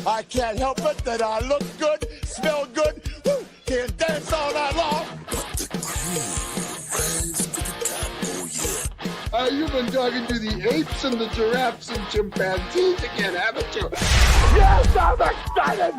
I can't help it that I look good, smell good, woo, can dance all night long. But the crew runs to the top, oh yeah. You've been talking to the apes and the giraffes and chimpanzees again, haven't you? Yes, I'm excited!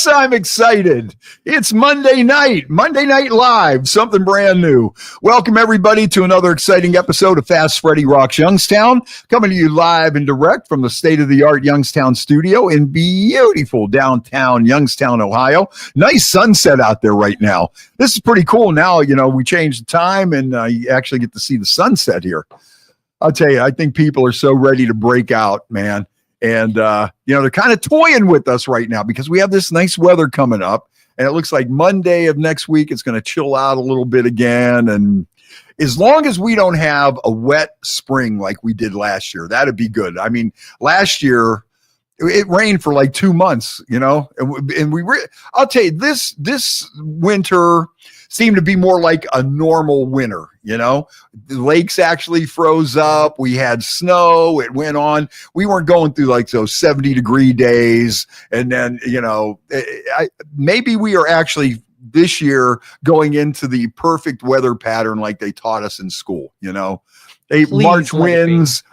I'm excited. It's Monday Night Live, something brand new. Welcome everybody to another exciting episode of Fast Freddie Rocks Youngstown, coming to you live and direct from the state-of-the-art Youngstown studio in beautiful downtown Youngstown, Ohio. Nice sunset out there right now. This is pretty cool. Now, we changed the time and you actually get to see the sunset here. I'll tell you, I think people are so ready to break out, man. And, they're kind of toying with us right now because we have this nice weather coming up. And it looks like Monday of next week, it's going to chill out a little bit again. And as long as we don't have a wet spring like we did last year, that'd be good. I mean, last year, it rained for like 2 months, and I'll tell you, this winter seemed to be more like a normal winter. The lakes actually froze up. We had snow. It went on. We weren't going through like those 70-degree days. And then, maybe we are actually this year going into the perfect weather pattern like they taught us in school,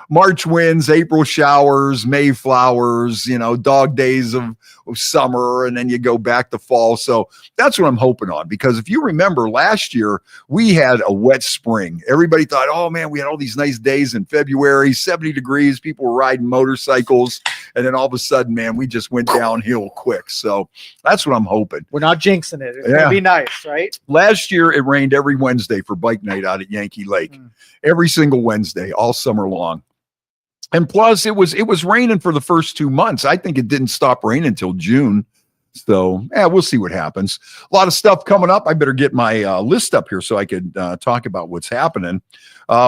March winds, April showers, May flowers, dog days of summer, and then you go back to fall. So that's what I'm hoping on, because if you remember last year, we had a wet spring. Everybody thought, oh man, we had all these nice days in February, 70 degrees, people were riding motorcycles, and then all of a sudden, man, we just went downhill quick. So that's what I'm hoping. We're not jinxing it. It's going to be nice, right? Last year, it rained every Wednesday for bike night out at Yankee Lake. Every single Wednesday, all summer long. And plus, it was raining for the first 2 months. I think it didn't stop raining until June. So, we'll see what happens. A lot of stuff coming up. I better get my list up here so I could talk about what's happening.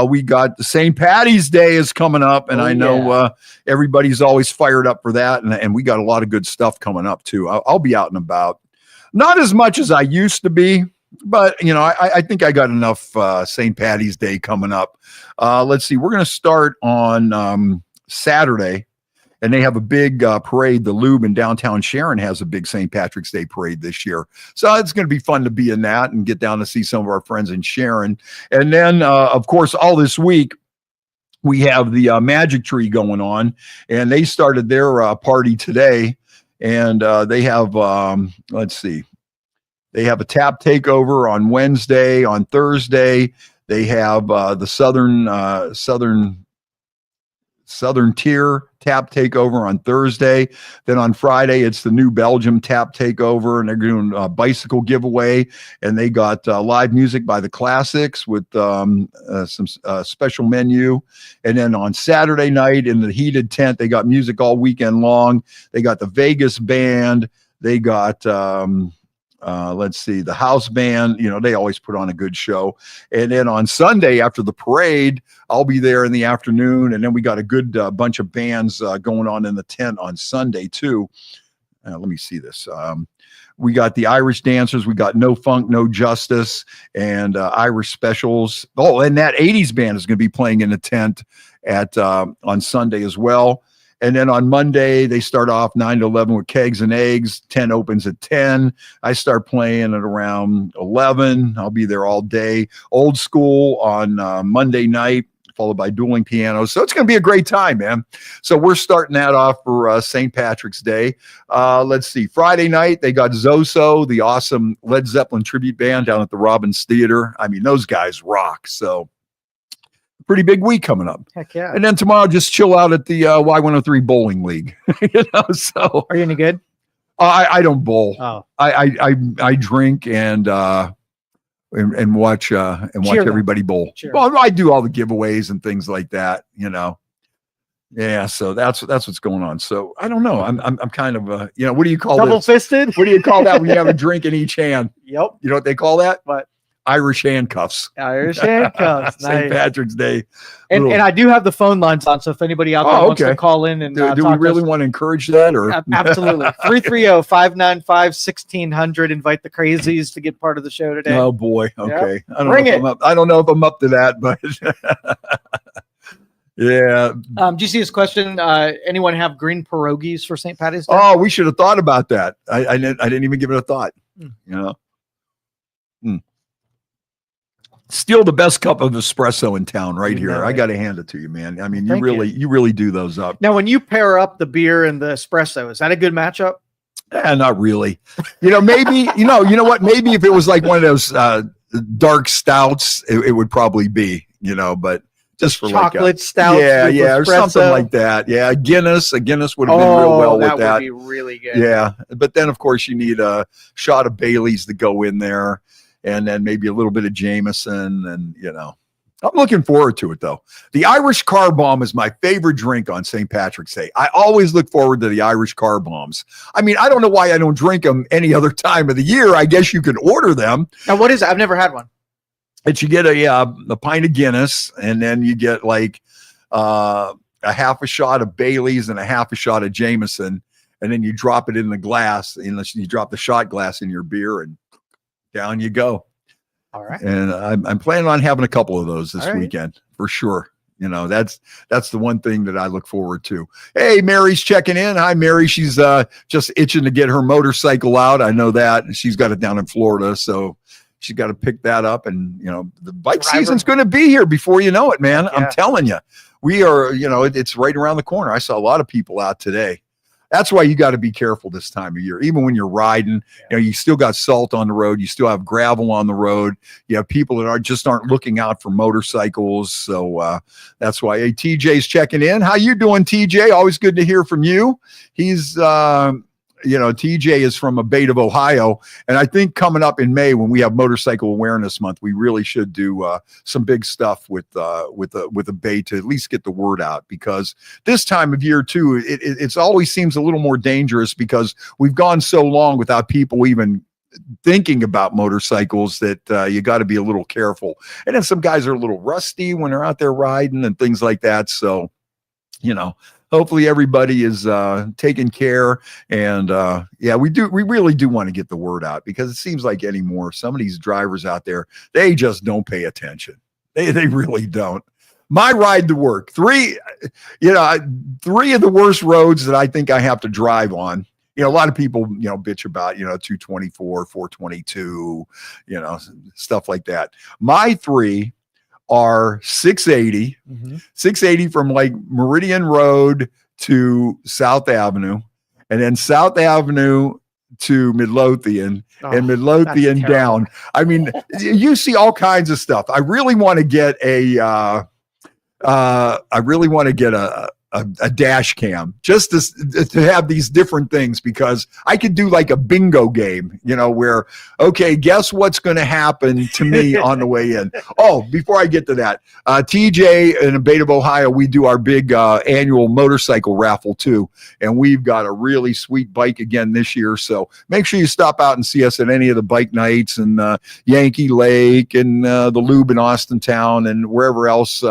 We got the St. Patty's Day is coming up, and I know everybody's always fired up for that. And we got a lot of good stuff coming up, too. I'll be out and about. Not as much as I used to be, but, I think I got enough St. Patty's Day coming up. Let's see. We're going to start on Saturday, and they have a big parade. The Lube in downtown Sharon has a big St. Patrick's Day parade this year. So it's going to be fun to be in that and get down to see some of our friends in Sharon. And then, of course, all this week, we have the Magic Tree going on, and they started their party today. And they have, let's see. They have a tap takeover on Wednesday. On Thursday, they have the Southern Tier tap takeover on Thursday. Then on Friday, it's the New Belgium tap takeover, and they're doing a bicycle giveaway. And they got live music by the Classics with some special menu. And then on Saturday night in the heated tent, they got music all weekend long. They got the Vegas band. They got let's see, the house band, they always put on a good show. And then on Sunday after the parade, I'll be there in the afternoon. And then we got a good bunch of bands going on in the tent on Sunday too. Let me see this. We got the Irish Dancers. We got No Funk, No Justice, and Irish Specials. Oh, and that 80s band is going to be playing in the tent on Sunday as well. And then on Monday, they start off 9 to 11 with Kegs and Eggs. 10 opens at 10. I start playing at around 11. I'll be there all day. Old School on Monday night, followed by Dueling Pianos. So it's going to be a great time, man. So we're starting that off for St. Patrick's Day. Let's see. Friday night, they got Zoso, the awesome Led Zeppelin tribute band down at the Robbins Theater. I mean, those guys rock. So pretty big week coming up. Heck yeah. And then tomorrow, just chill out at the Y103 Bowling League. So are you any good? I don't bowl. Oh. I drink and watch everybody bowl. Well, I do all the giveaways and things like that, Yeah, so that's what's going on. So I don't know. I'm kind of what do you call double-fisted? What do you call that when you have a drink in each hand? Yep. You know what they call that? What? Irish handcuffs. Irish handcuffs. St. Patrick's Day. And I do have the phone lines on, so if anybody out there wants to call in and do we really want to encourage that? Or absolutely. 330-595-1600. Invite the crazies to get part of the show today. Oh boy. Okay. Yep. I don't know if I'm up to that, but Yeah. Do you see this question? Anyone have green pierogies for St. Patty's Day? Oh, we should have thought about that. I didn't even give it a thought. You know. Still the best cup of espresso in town right here. I got to hand it to you, man. I mean, you really do those up. Now, when you pair up the beer and the espresso, is that a good matchup? Not really. Maybe, you know what? Maybe if it was like one of those dark stouts, it would probably be, but just for chocolate stout. Yeah, or something like that. Yeah, a Guinness would have been real well with that. That would be really good. Yeah, but then, of course, you need a shot of Bailey's to go in there. And then maybe a little bit of Jameson, and I'm looking forward to it though. The Irish car bomb is my favorite drink on St. Patrick's Day. I always look forward to the Irish car bombs. I mean, I don't know why I don't drink them any other time of the year. I guess you can order them. Now, what is it? I've never had one. But you get a pint of Guinness, and then you get like a half a shot of Bailey's and a half a shot of Jameson, and then you drop it in the glass. Unless you drop the shot glass in your beer, and down you go. All right. And I'm planning on having a couple of those this weekend for sure. That's the one thing that I look forward to. Hey, Mary's checking in. Hi, Mary. She's just itching to get her motorcycle out. I know that. And she's got it down in Florida. So she's got to pick that up. And, the bike season's going to be here before you know it, man. Yeah. I'm telling you. We are, it's right around the corner. I saw a lot of people out today. That's why you got to be careful this time of year. Even when you're riding, you still got salt on the road. You still have gravel on the road. You have people that aren't looking out for motorcycles. So that's why. Hey, TJ's checking in. How you doing, TJ? Always good to hear from you. He's, TJ is from Abate, Ohio. And I think coming up in May when we have Motorcycle Awareness Month, we really should do some big stuff with Abate to at least get the word out, because this time of year too, it's always seems a little more dangerous because we've gone so long without people even thinking about motorcycles that you got to be a little careful. And then some guys are a little rusty when they're out there riding and things like that. So, hopefully everybody is taking care. And we really do want to get the word out, because it seems like anymore, some of these drivers out there, they just don't pay attention. They really don't. My ride to work, three of the worst roads that I think I have to drive on. A lot of people, bitch about, 224, 422, stuff like that. My three are 680, 680 from like Meridian Road to South Avenue, and then South Avenue to Midlothian, and Midlothian down. I mean, you see all kinds of stuff. I really want to get a dash cam just to have these different things, because I could do like a bingo game, where, okay, guess what's going to happen to me on the way in. Oh, before I get to that, TJ in Abate, Ohio, we do our big annual motorcycle raffle too. And we've got a really sweet bike again this year. So make sure you stop out and see us at any of the bike nights and Yankee Lake and the Lube in Austintown and wherever else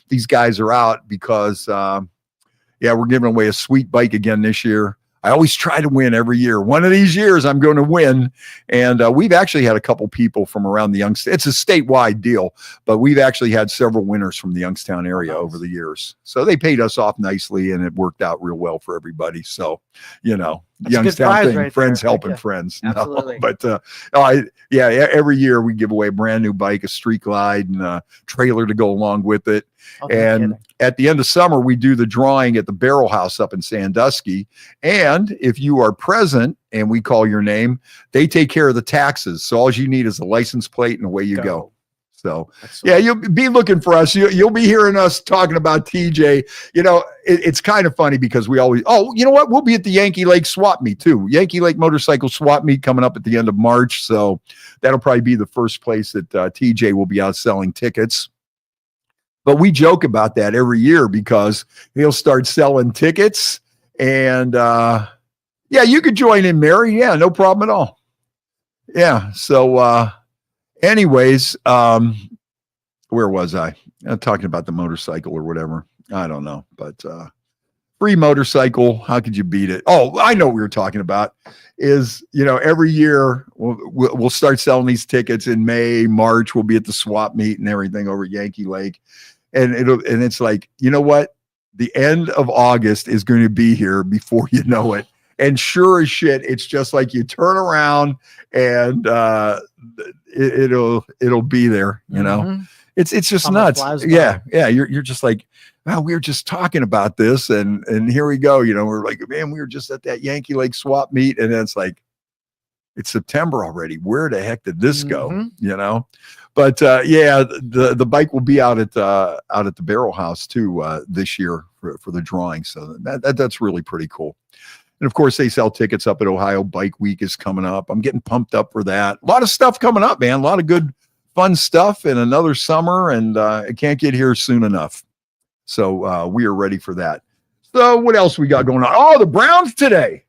these guys are out, because we're giving away a sweet bike again this year. I always try to win every year. One of these years, I'm going to win. And we've actually had a couple people from around the Youngstown. It's a statewide deal, but we've actually had several winners from the Youngstown area over the years. So they paid us off nicely, and it worked out real well for everybody. So, That's Youngstown thing, right friends there. helping friends. Absolutely. But every year we give away a brand new bike, a Street Glide, and a trailer to go along with it. And at the end of summer, we do the drawing at the Barrel House up in Sandusky. And if you are present and we call your name, they take care of the taxes. So all you need is a license plate, and away you go. So, you'll be looking for us. You'll be hearing us talking about TJ. It's kind of funny because we always, you know what? We'll be at the Yankee Lake Swap Meet too. Yankee Lake Motorcycle Swap Meet coming up at the end of March. So that'll probably be the first place that TJ will be out selling tickets. But we joke about that every year because he'll start selling tickets. And you could join in, Mary. Yeah, no problem at all. Yeah. So, anyways, where was I? Talking about the motorcycle or whatever. I don't know, but free motorcycle. How could you beat it? Oh, I know what we were talking about is, every year we'll start selling these tickets in May, March. We'll be at the swap meet and everything over at Yankee Lake. and it's like, you know what? The end of August is going to be here before you know it. And sure as shit, it's just like you turn around and it'll be there, you know. Mm-hmm. It's just nuts. Yeah. You're just like, wow, we were just talking about this, and here we go. You know, we're like, man, we were just at that Yankee Lake swap meet, and it's like, it's September already. Where the heck did this go? You know. But yeah, the bike will be out at the Barrel House too this year for the drawing. So that's really pretty cool. And of course, they sell tickets up at Ohio Bike Week is coming up. I'm getting pumped up for that. A lot of stuff coming up, man. A lot of good, fun stuff in another summer, and it can't get here soon enough. So we are ready for that. So what else we got going on? Oh, the Browns today.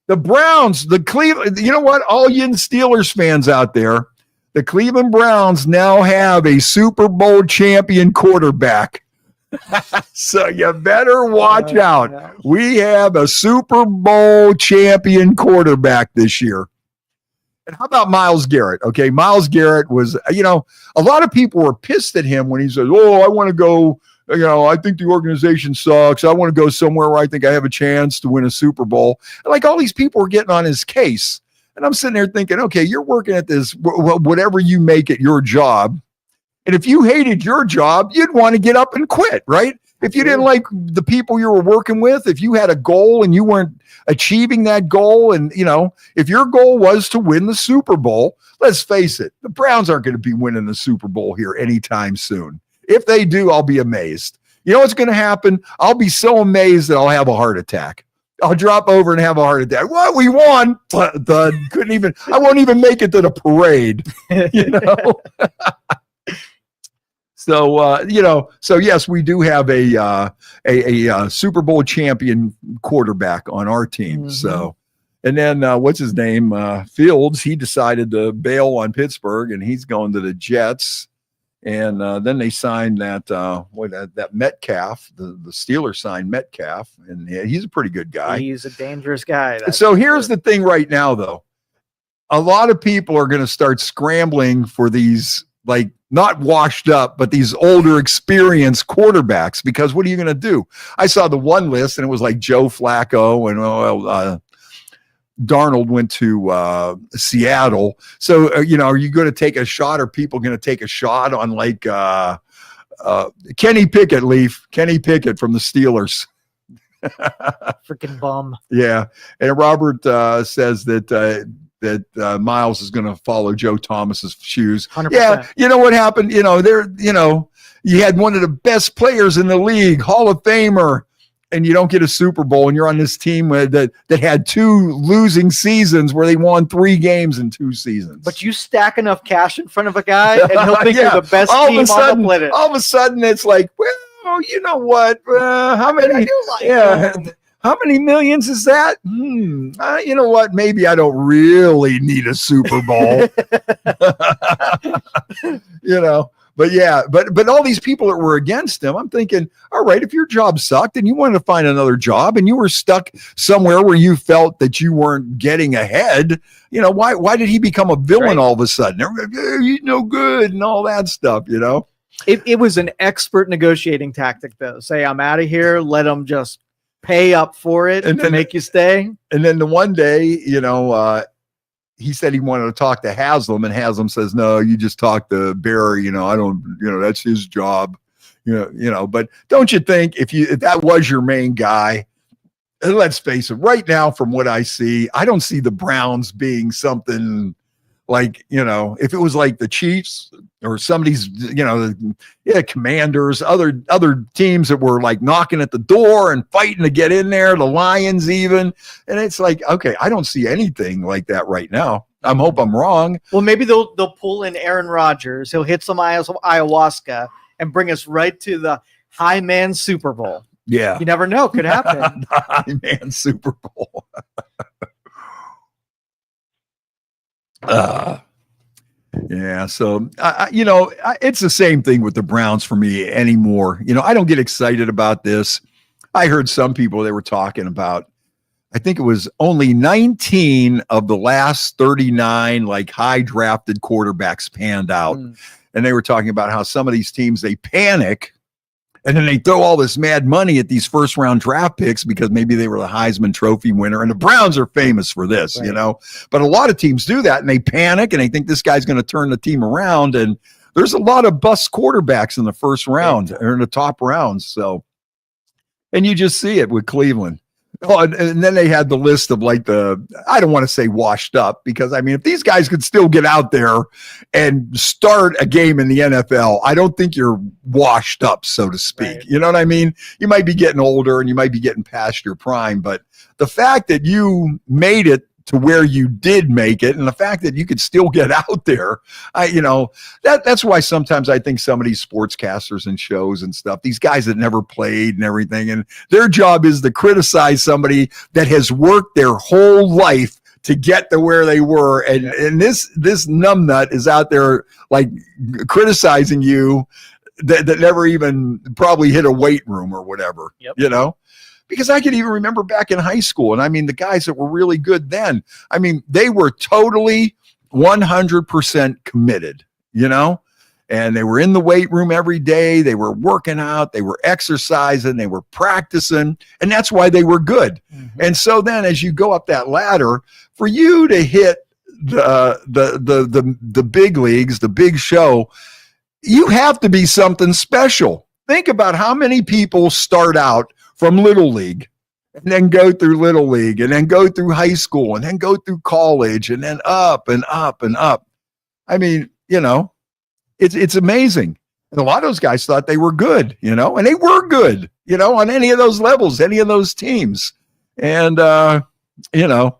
The Browns, the Cleveland. You know what? All you Steelers fans out there, the Cleveland Browns now have a Super Bowl champion quarterback. So you better watch out. We have a Super Bowl champion quarterback this year. And how about Myles Garrett? Okay, Myles Garrett was, you know, a lot of people were pissed at him when he said, oh, I want to go, you know, I think the organization sucks. I want to go somewhere where I think I have a chance to win a Super Bowl. And like all these people were getting on his case. And I'm sitting there thinking, okay, you're working at this, whatever you make it your job. And if you hated your job, you'd want to get up and quit, right? If you didn't like the people you were working with, if you had a goal and you weren't achieving that goal, and, you know, if your goal was to win the Super Bowl, let's face it, the Browns aren't going to be winning the Super Bowl here anytime soon. If they do, I'll be amazed. You know what's going to happen? I'll be so amazed that I'll have a heart attack. I'll drop over and have a heart attack. What? We won. I won't even make it to the parade, you know? So, you know, so yes, we do have a Super Bowl champion quarterback on our team. Mm-hmm. So, and then what's his name? Fields, he decided to bail on Pittsburgh and he's going to the Jets. And then they signed that Metcalf, the Steelers signed Metcalf, and he's a pretty good guy. He's a dangerous guy. So here's the thing right now, though. A lot of people are going to start scrambling for these, like, not washed up, but these older, experienced quarterbacks, because what are you going to do? I saw the one list, and it was like Joe Flacco and Darnold went to Seattle. So, you know, are you going to take a shot? Or are people going to take a shot on like Kenny Pickett, Leaf? Kenny Pickett from the Steelers. Freaking bum. Yeah. And Robert says that Miles is going to follow Joe Thomas's shoes. 100%. Yeah. You know what happened? You know, you had one of the best players in the league, Hall of Famer, and you don't get a Super Bowl, and you're on this team that had 2 losing seasons where they won 3 games in 2 seasons. But you stack enough cash in front of a guy, and he'll think you're the best team on the planet. All of a sudden, it's like, well, you know what? How many? How many millions is that? You know what? Maybe I don't really need a Super Bowl. You know. But yeah, but all these people that were against him, I'm thinking, all right, if your job sucked and you wanted to find another job and you were stuck somewhere where you felt that you weren't getting ahead, you know, why did he become a villain all of a sudden? He's no good and all that stuff, you know? It was an expert negotiating tactic, though. Say, I'm out of here. Let them just pay up for it and make you stay. And then the one day, you know, he said he wanted to talk to Haslam, and Haslam says, no, you just talk to Barry. You know, I don't, you know, that's his job, you know, but don't you think if that was your main guy, let's face it, right now, from what I see, I don't see the Browns being something like, you know, if it was like the Chiefs or somebody's, you know, Commanders, other teams that were like knocking at the door and fighting to get in there, the Lions even. And it's like, okay, I don't see anything like that right now. I hope I'm wrong. Well, maybe they'll pull in Aaron Rodgers. He'll hit some ayahuasca and bring us right to the high man Super Bowl. Yeah. You never know. Could happen. The high man Super Bowl. Yeah, so you know, it's the same thing with the Browns for me anymore. You know, I don't get excited about this. I heard some people, they were talking about, I think it was only 19 of the last 39 like high drafted quarterbacks panned out. And they were talking about how some of these teams, they panic And then they throw all this mad money at these first round draft picks because maybe they were the Heisman Trophy winner. And the Browns are famous for this, right. you know. But a lot of teams do that, and they panic, and they think this guy's going to turn the team around. And there's a lot of bust quarterbacks in the first round or in the top rounds. So, and you just see it with Cleveland. Oh, and then they had the list of like I don't want to say washed up, because I mean, if these guys could still get out there and start a game in the NFL, I don't think you're washed up, so to speak. Right. You know what I mean? You might be getting older and you might be getting past your prime, but the fact that you made it to where you did make it, and the fact that you could still get out there, that's why sometimes I think some of these sportscasters and shows and stuff, these guys that never played and everything, and their job is to criticize somebody that has worked their whole life to get to where they were, and this numbnut is out there like criticizing you that never even probably hit a weight room or whatever. You know. Because I can even remember back in high school, and I mean, the guys that were really good then, I mean, they were totally 100% committed, you know, and they were in the weight room every day. They were working out, they were exercising, they were practicing, and that's why they were good. Mm-hmm. And so then as you go up that ladder, for you to hit the big leagues, the big show, you have to be something special. Think about how many people start out from Little League and then go through Little League and then go through high school and then go through college and then up and up and up. I mean, you know, it's amazing. And a lot of those guys thought they were good, you know, and they were good, you know, on any of those levels, any of those teams. And, you know,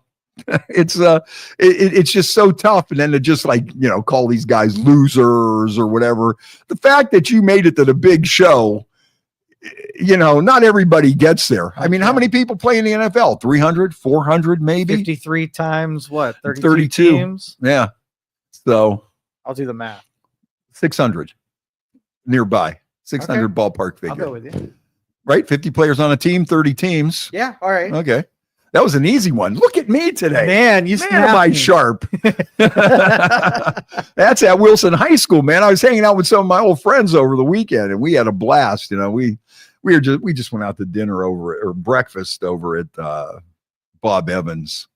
it's just so tough. And then to just like, you know, call these guys losers or whatever. The fact that you made it to the big show, you know, not everybody gets there. I mean, how many people play in the NFL? 300, 400, maybe? 53 times what? 32 teams? Yeah. So I'll do the math. 600 nearby. 600 ballpark figure. I'll go with you. Right? 50 players on a team, 30 teams. Yeah. All right. Okay. That was an easy one. Look at me today. Man, am I sharp. That's at Wilson High School, man. I was hanging out with some of my old friends over the weekend, and we had a blast. You know, we just went out to dinner or breakfast over at Bob Evans.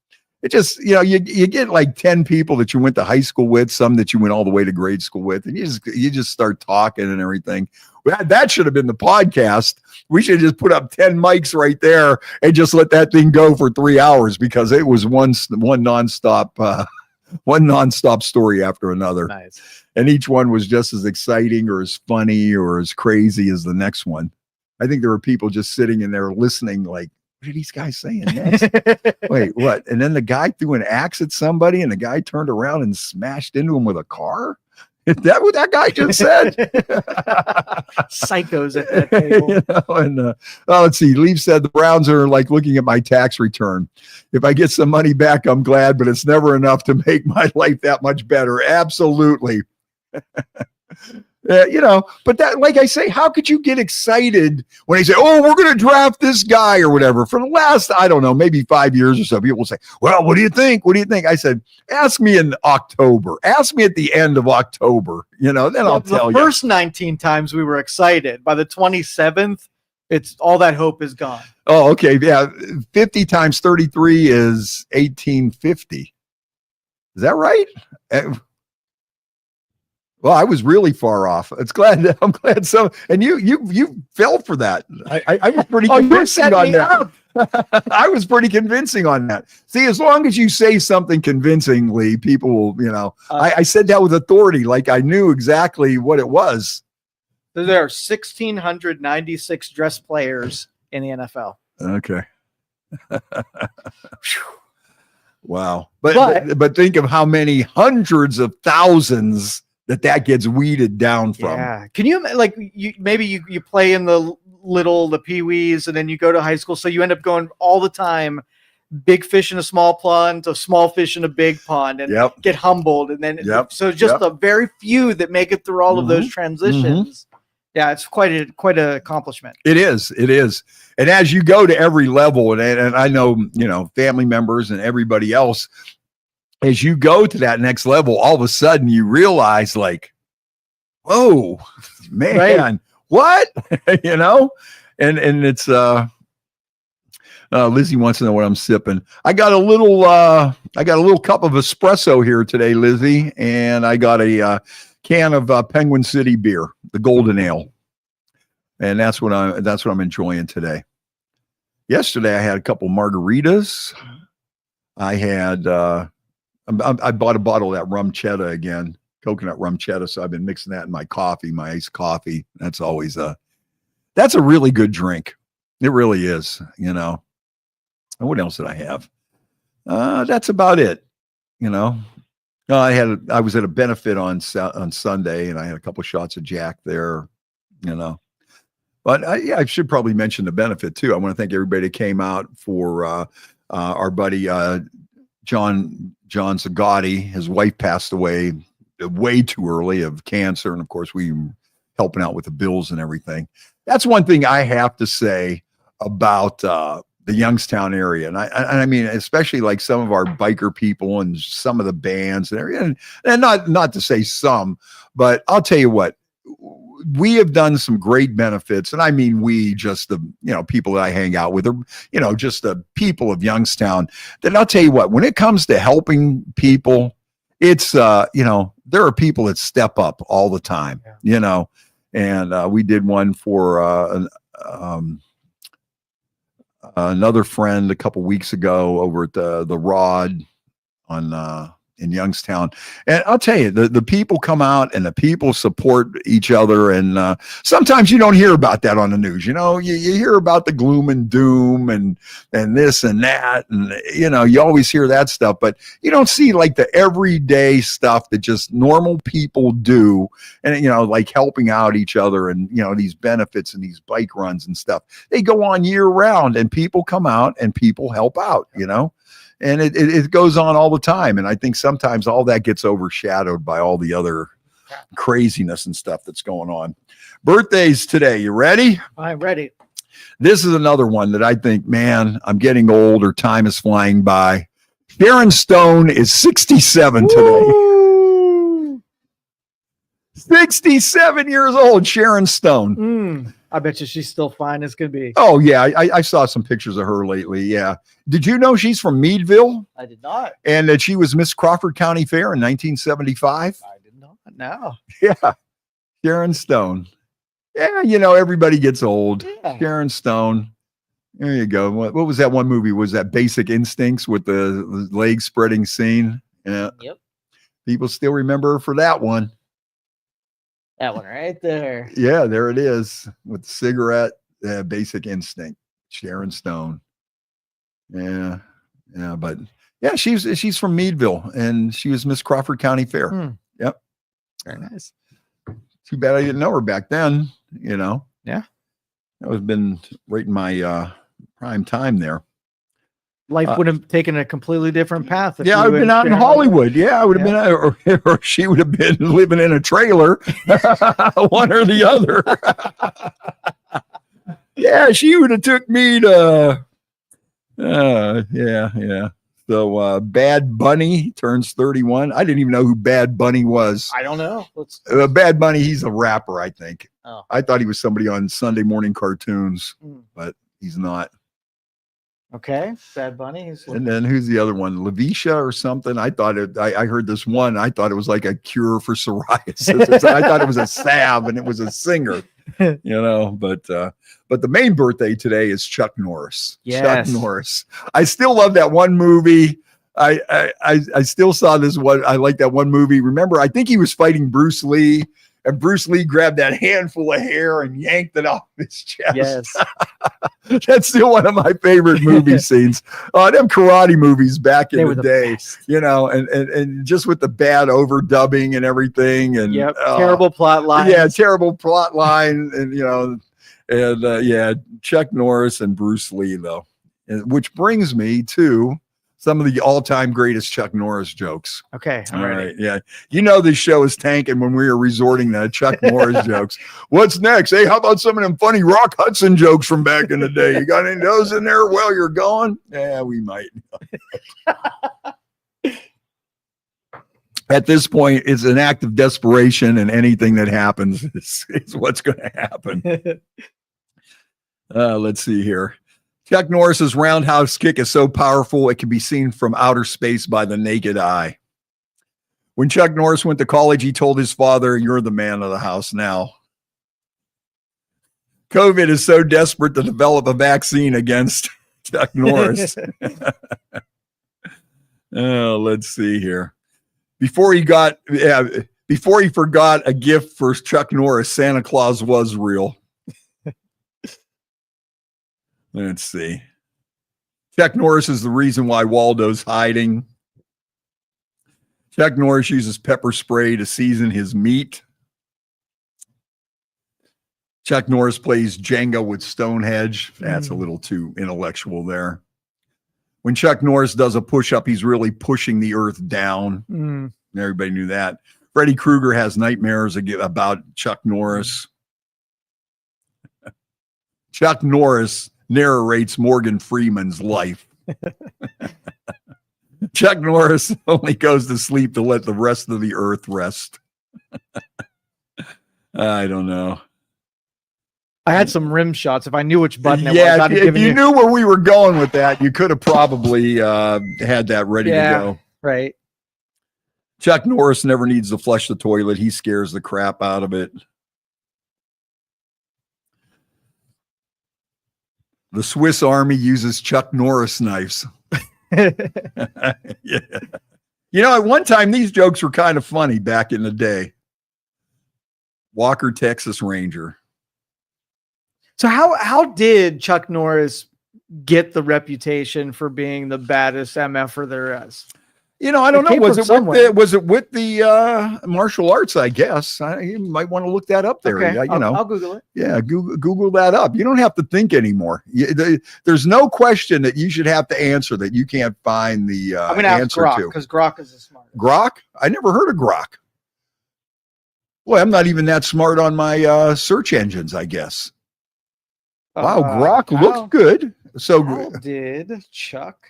It just, you know, you get like 10 people that you went to high school with, some that you went all the way to grade school with, and you just start talking and everything. That should have been the podcast. We should just put up 10 mics right there and just let that thing go for 3 hours, because it was one nonstop story after another. Nice. And each one was just as exciting or as funny or as crazy as the next one. I think there were people just sitting in there listening like, what are these guys saying next? Wait, what? And then the guy threw an axe at somebody and the guy turned around and smashed into him with a car? Is that what that guy just said? Psychos at that table. You know, and let's see. Leaf said the Browns are like looking at my tax return. If I get some money back, I'm glad, but it's never enough to make my life that much better. Absolutely. You know, but that, like I say, how could you get excited when they say, oh, we're going to draft this guy or whatever? For the last, I don't know, maybe 5 years or so, people will say, well, what do you think? What do you think? I said, ask me in October. Ask me at the end of October. You know, then I'll tell you. The first 19 times we were excited. By the 27th, it's all that hope is gone. Oh, okay. Yeah. 50 times 33 is 1850. Is that right? Well, I was really far off. I'm glad so. And you fell for that. I was pretty convincing on that. I was pretty convincing on that. See, as long as you say something convincingly, people will, you know, I said that with authority, like I knew exactly what it was. There are 1,696 dress players in the NFL. Okay. Wow. But think of how many hundreds of thousands that gets weeded down from. Yeah. Can you, like, you play in the pee-wees, and then you go to high school, so you end up going all the time, big fish in a small pond to small fish in a big pond, and get humbled, and then so just the very few that make it through all of those transitions. Yeah, it's quite an accomplishment. It is. And as you go to every level, and I know, you know, family members and everybody else, as you go to that next level, all of a sudden you realize, like, whoa, man, what? You know, and it's Lizzie wants to know what I'm sipping. I got a little cup of espresso here today, Lizzie, and I got a can of Penguin City beer, the Golden Ale, and that's what I'm enjoying today. Yesterday I had a couple margaritas. I had I bought a bottle of that rum cheddar again, coconut rum cheddar. So I've been mixing that in my coffee, my iced coffee. That's always that's a really good drink. It really is, you know. And what else did I have? That's about it, you know. I was at a benefit on Sunday, and I had a couple shots of Jack there, you know. But I should probably mention the benefit too. I want to thank everybody that came out for our buddy John Zagatti. His wife passed away way too early of cancer, and of course we were helping out with the bills and everything. That's one thing I have to say about the Youngstown area, and I mean, especially like some of our biker people and some of the bands and everything, and not to say some, but I'll tell you what, we have done some great benefits, and I mean we, just the people that I hang out with, or just the people of Youngstown. That I'll tell you what, when it comes to helping people, it's there are people that step up all the time, and we did one for another friend a couple weeks ago over at the Rod in Youngstown. And I'll tell you, the people come out and the people support each other. And sometimes you don't hear about that on the news. You hear about the gloom and doom and this and that. And, you always hear that stuff, but you don't see like the everyday stuff that just normal people do. And, like helping out each other and, these benefits and these bike runs and stuff, they go on year round, and people come out and people help out, and it goes on all the time. And I think sometimes all that gets overshadowed by all the other craziness and stuff that's going on. Birthdays today. You ready? I'm ready. This is another one that I think, man, I'm getting old, or time is flying by. Sharon Stone is 67 today. Woo! 67 years old, Sharon Stone. I bet you she's still fine as can be. Oh, yeah. I saw some pictures of her lately. Yeah. Did you know she's from Meadville? I did not. And that she was Miss Crawford County Fair in 1975? I did not. No. Yeah. Sharon Stone. Yeah, everybody gets old. Yeah. Sharon Stone. There you go. What was that one movie? Was that Basic Instincts with the leg spreading scene? Yeah. Yep. People still remember her for that one. That one right there. Yeah, there it is with the cigarette. Basic Instinct. Sharon Stone. Yeah, but yeah, she's from Meadville, and she was Miss Crawford County Fair. Yep. Very nice. Too bad I didn't know her back then. Yeah. That was been right in my prime time there. Life would have taken a completely different path. Yeah, I would have been out in Hollywood. Yeah, I would have been, or she would have been living in a trailer, one or the other. Yeah, she would have took me to. Yeah. So Bad Bunny turns 31. I didn't even know who Bad Bunny was. I don't know. Bad Bunny, he's a rapper, I think. Oh. I thought he was somebody on Sunday morning cartoons, but he's not. Okay, Bad Bunny. And then who's the other one? Lavisha or something? I thought I heard this one. I thought it was like a cure for psoriasis. I thought it was a salve, and it was a singer. But the main birthday today is Chuck Norris. Yes. Chuck Norris. I still love that one movie. I still saw this one. I like that one movie. Remember, I think he was fighting Bruce Lee, and Bruce Lee grabbed that handful of hair and yanked it off his chest. Yes. That's still one of my favorite movie scenes. Them karate movies back in the day, best. And just with the bad overdubbing and everything, and terrible plot line. Yeah, terrible plot line, and Chuck Norris and Bruce Lee though, which brings me to some of the all-time greatest Chuck Norris jokes. Okay. All right. Yeah. This show is tanking when we are resorting to Chuck Norris jokes. What's next? Hey, how about some of them funny Rock Hudson jokes from back in the day? You got any of those in there while you're gone? Yeah, we might. at this point, it's an act of desperation, and anything that happens is what's going to happen. Let's see here. Chuck Norris's roundhouse kick is so powerful it can be seen from outer space by the naked eye. When Chuck Norris went to college, he told his father, "You're the man of the house now." COVID is so desperate to develop a vaccine against Chuck Norris. Let's see here. Before he forgot a gift for Chuck Norris, Santa Claus was real. Let's see. Chuck Norris is the reason why Waldo's hiding. Chuck Norris uses pepper spray to season his meat. Chuck Norris plays Jenga with Stonehenge. That's a little too intellectual there. When Chuck Norris does a push-up, he's really pushing the earth down. Everybody knew that. Freddy Krueger has nightmares about Chuck Norris. Chuck Norris narrates Morgan Freeman's life. Chuck Norris only goes to sleep to let the rest of the earth rest. I don't know. I had some rim shots. If I knew which button it was, if you knew where we were going with that, you could have probably had that ready to go. Right. Chuck Norris never needs to flush the toilet. He scares the crap out of it. The Swiss Army uses Chuck Norris knives. Yeah. You know, at one time, these jokes were kind of funny back in the day. Walker, Texas Ranger. So how did Chuck Norris get the reputation for being the baddest MFer there is? You know, I don't know. Was it with the martial arts? I guess you might want to look that up there. Okay. I'll Google it. Yeah, Google that up. You don't have to think anymore. There's no question that you should have to answer that you can't find the I'm gonna ask answer Grok, to. because Grok is the smartest. Grok? I never heard of Grok. Boy, I'm not even that smart on my search engines, I guess. Wow, Grok looks good. So how did Chuck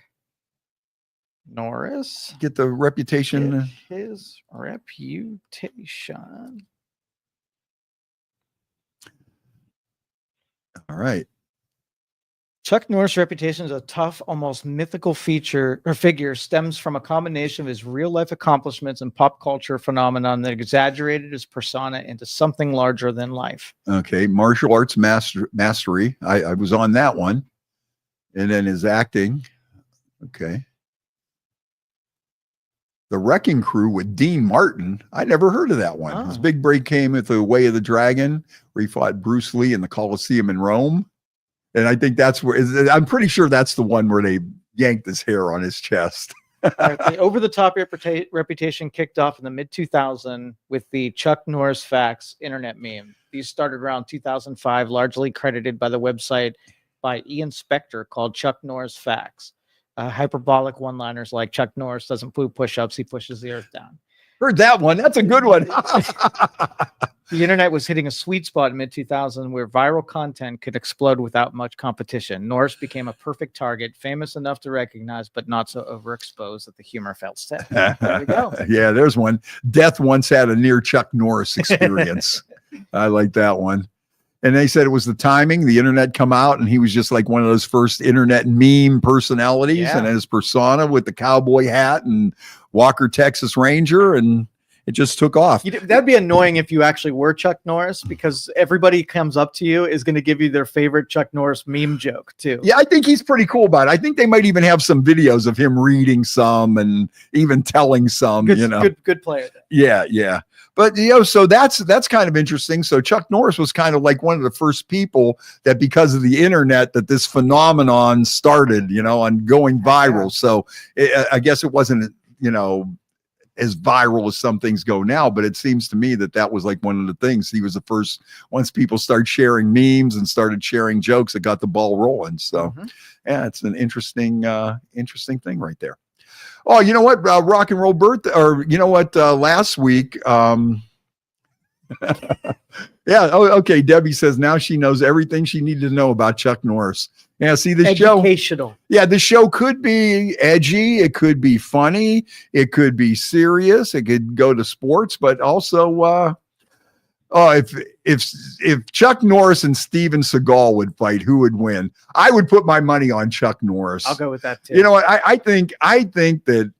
Norris get the reputation? His reputation. All right. Chuck Norris' reputation as a tough, almost mythical figure stems from a combination of his real-life accomplishments and pop culture phenomenon that exaggerated his persona into something larger than life. Okay, martial arts mastery. I was on that one. And then his acting. Okay. The Wrecking Crew with Dean Martin. I never heard of that one. Oh. His big break came with The Way of the Dragon, where he fought Bruce Lee in the Colosseum in Rome. And I think that's where, I'm pretty sure that's the one where they yanked his hair on his chest. Right, the over-the-top reputation kicked off in the mid-2000s with the Chuck Norris Facts internet meme. These started around 2005, largely credited by the website by Ian Spector called Chuck Norris Facts. Hyperbolic one-liners like Chuck Norris doesn't do push-ups, he pushes the earth down. Heard that one. That's a good one. The internet was hitting a sweet spot in mid-2000s where viral content could explode without much competition. Norris became a perfect target, famous enough to recognize, but not so overexposed that the humor felt stiff. There we go. Yeah, there's one. Death once had a near Chuck Norris experience. I like that one. And they said it was the timing, the internet come out, and he was just like one of those first internet meme personalities, and his persona with the cowboy hat and Walker, Texas Ranger, and it just took off. That'd be annoying if you actually were Chuck Norris, because everybody comes up to you is going to give you their favorite Chuck Norris meme joke too. Yeah, I think he's pretty cool about it. I think they might even have some videos of him reading some and even telling some. Good player. Yeah. But so that's kind of interesting. So Chuck Norris was kind of like one of the first people that, because of the internet, that this phenomenon started, on going viral. Yeah. So I guess it wasn't, as viral as some things go now, but it seems to me that was like one of the things. He was the first, once people started sharing memes and started sharing jokes, that got the ball rolling. So yeah, it's an interesting thing right there. Oh, you know what? Rock and roll birthday, or last week, Yeah. Oh, okay. Debbie says now she knows everything she needed to know about Chuck Norris. Yeah. See, the show. Educational. Yeah, the show could be edgy. It could be funny. It could be serious. It could go to sports, but also, if Chuck Norris and Steven Seagal would fight, who would win? I would put my money on Chuck Norris. I'll go with that too. You know what? I think that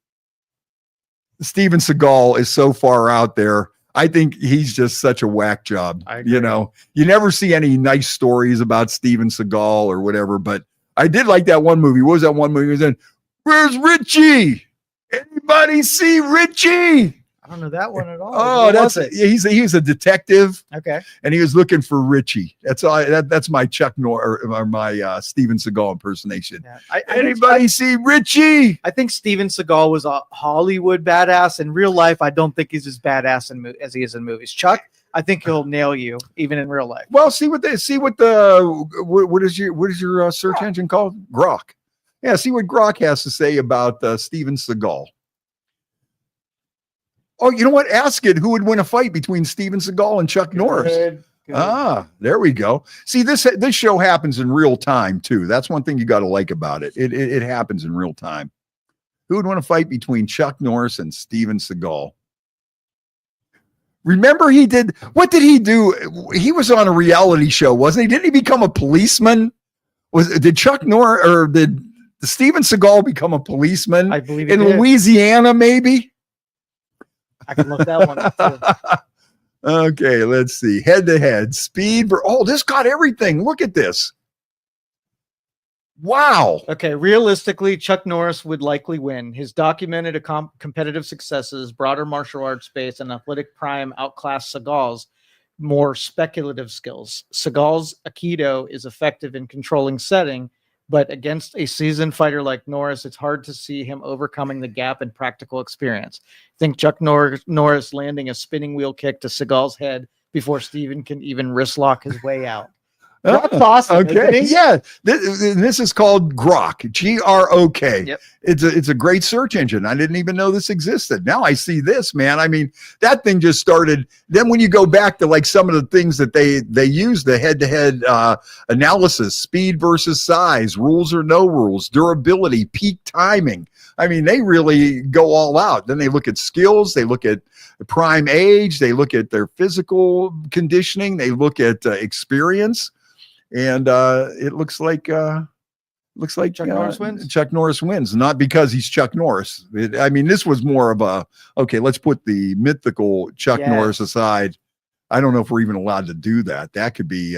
Steven Seagal is so far out there. I think he's just such a whack job. You know, you never see any nice stories about Steven Seagal or whatever, but I did like that one movie. What was that one movie? He was in, "Where's Richie? Anybody see Richie?" I don't know that one at all. Oh, he's a detective. Okay. And he was looking for Richie. That's all. That's my Chuck Norris or my Steven Seagal impersonation. Yeah. Anybody see Richie? I think Steven Seagal was a Hollywood badass. In real life, I don't think he's as badass as he is in movies. Chuck, I think he'll nail you even in real life. Well, what is your search engine called? Grok. Yeah, see what Grok has to say about Steven Seagal. Oh, you know what? Ask it who would win a fight between Steven Seagal and Chuck Norris. Good. Ah, there we go. See, this show happens in real time too. That's one thing you got to like about it. It happens in real time. Who would want to fight between Chuck Norris and Steven Seagal? Remember, what did he do? He was on a reality show, wasn't he? Didn't he become a policeman? Did Chuck Norris or did Steven Seagal become a policeman? I believe in Louisiana, maybe. I can look that one up too. Okay, let's see. Head to head, speed. This got everything. Look at this. Wow. Okay, realistically, Chuck Norris would likely win. His documented competitive successes, broader martial arts base, and athletic prime outclass Seagal's more speculative skills. Seagal's Aikido is effective in controlling setting, but against a seasoned fighter like Norris, it's hard to see him overcoming the gap in practical experience. Think Chuck Norris landing a spinning wheel kick to Seagal's head before Steven can even wrist lock his way out. That's awesome. Okay. Yeah. This is called Grok. Grok. Yep. It's a great search engine. I didn't even know this existed. Now I see this, man. I mean, that thing just started. Then when you go back to like some of the things that they use, the head-to-head analysis, speed versus size, rules or no rules, durability, peak timing. I mean, they really go all out. Then they look at skills. They look at prime age. They look at their physical conditioning. They look at experience. And it looks like Chuck Norris wins. Chuck Norris wins, not because he's Chuck Norris. This was more of a okay. Let's put the mythical Chuck Norris aside. I don't know if we're even allowed to do that. That could be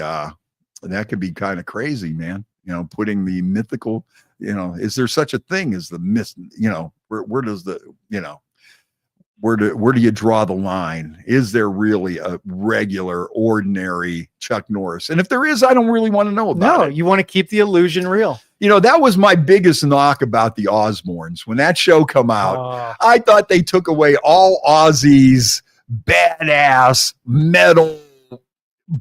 kind of crazy, man. You know, putting the mythical. You know, is there such a thing as the myth? You know, where does the where do you draw the line? Is there really a regular, ordinary Chuck Norris? And if there is, I don't really want to know about it. No, you want to keep the illusion real. You know, that was my biggest knock about the Osbournes. When that show come out, I thought they took away all Ozzy's badass metal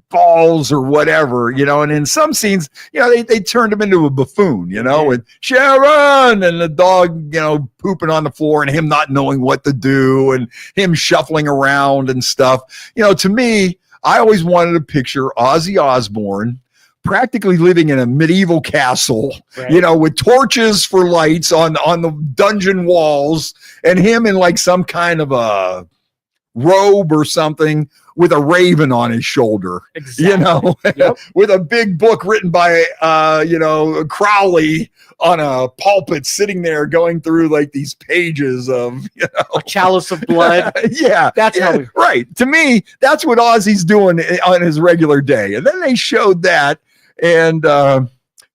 balls or whatever, you know, and in some scenes, you know, they turned him into a buffoon, you know, with Sharon and the dog, you know, pooping on the floor and him not knowing what to do and him shuffling around and stuff. You know, to me, I always wanted to picture Ozzy Osbourne practically living in a medieval castle, you know, with torches for lights on the dungeon walls and him in like some kind of a robe or something with a raven on his shoulder, you know, with a big book written by, Crowley on a pulpit sitting there going through like these pages of, you know, a chalice of blood. That's how right. To me, that's what Ozzy's doing on his regular day. And then they showed that and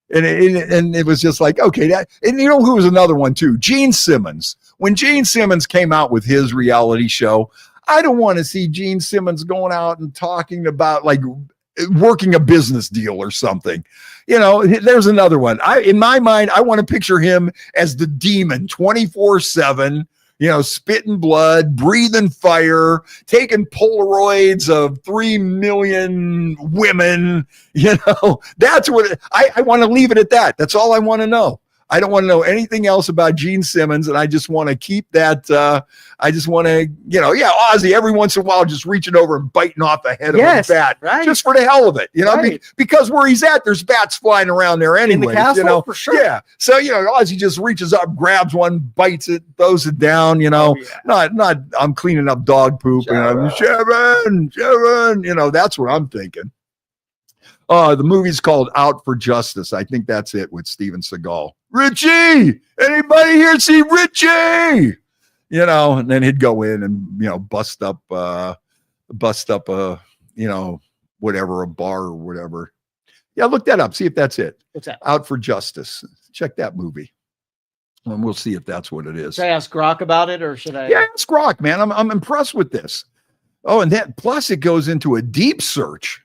it was just like, okay, and you know who was another one too? Gene Simmons. When Gene Simmons came out with his reality show, I don't want to see Gene Simmons going out and talking about like working a business deal or something. You know, there's another one. In my mind, I want to picture him as the demon 24/7, you know, spitting blood, breathing fire, taking Polaroids of 3 million women. You know, that's what I want to leave it at that. That's all I want to know. I don't want to know anything else about Gene Simmons, and I just want to keep that. I just want to, Ozzy every once in a while just reaching over and biting off the head of a bat, right. just for the hell of it, right. because where he's at, there's bats flying around there anyway. In the castle, for sure. Yeah, so Ozzy just reaches up, grabs one, bites it, throws it down. Not I'm cleaning up dog poop, and Sharon, that's what I'm thinking. The movie's called Out for Justice. I think that's it with Steven Seagal. Richie, anybody here see Richie? And then he'd go in and bust up a whatever, a bar or whatever. Yeah, look that up. See if that's it. What's that? Out for Justice. Check that movie, and we'll see if that's what it is. Should I ask Grok about it, or should I? Yeah, ask Grok, man. I'm impressed with this. Oh, and that plus it goes into a deep search.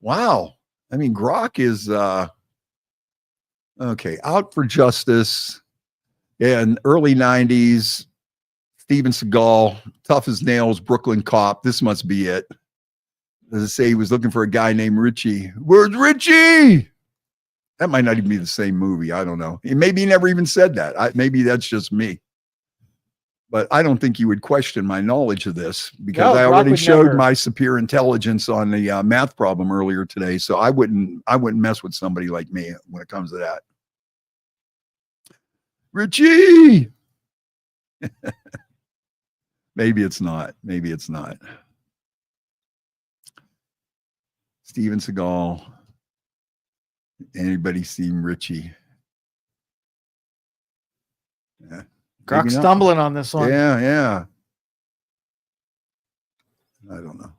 Wow. I mean, Grok is okay. Out for Justice in early 90s. Steven Seagal, tough as nails, Brooklyn cop. This must be it. Does it say he was looking for a guy named Richie? Where's Richie? That might not even be the same movie. I don't know. Maybe he never even said that. Maybe that's just me. But I don't think you would question my knowledge of this, because I already showed my superior intelligence on the math problem earlier today. So I wouldn't mess with somebody like me when it comes to that. Richie. Maybe it's not. Steven Seagal. Anybody seen Richie? Yeah. Grok stumbling on this one. Yeah. I don't know.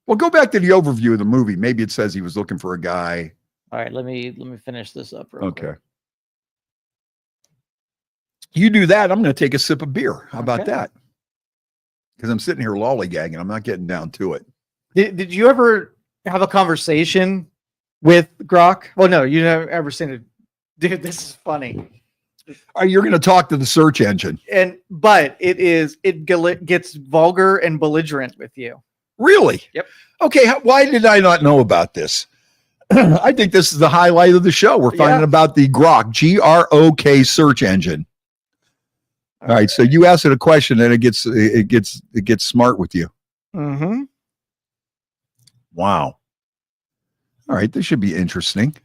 Well, go back to the overview of the movie. Maybe it says he was looking for a guy. All right, let me finish this up real quick. You do that, I'm going to take a sip of beer. How about that? Because I'm sitting here lollygagging. I'm not getting down to it. Did you ever have a conversation with Grok? Well, no, you never ever seen it. Dude, this is funny. You're going to talk to the search engine, but it gets vulgar and belligerent with you. Really? Yep. Okay. Why did I not know about this? I think this is the highlight of the show. We're finding about the Grok, Grok search engine. All right. So you ask it a question, and it gets smart with you. Mm-hmm. Wow. All right. This should be interesting.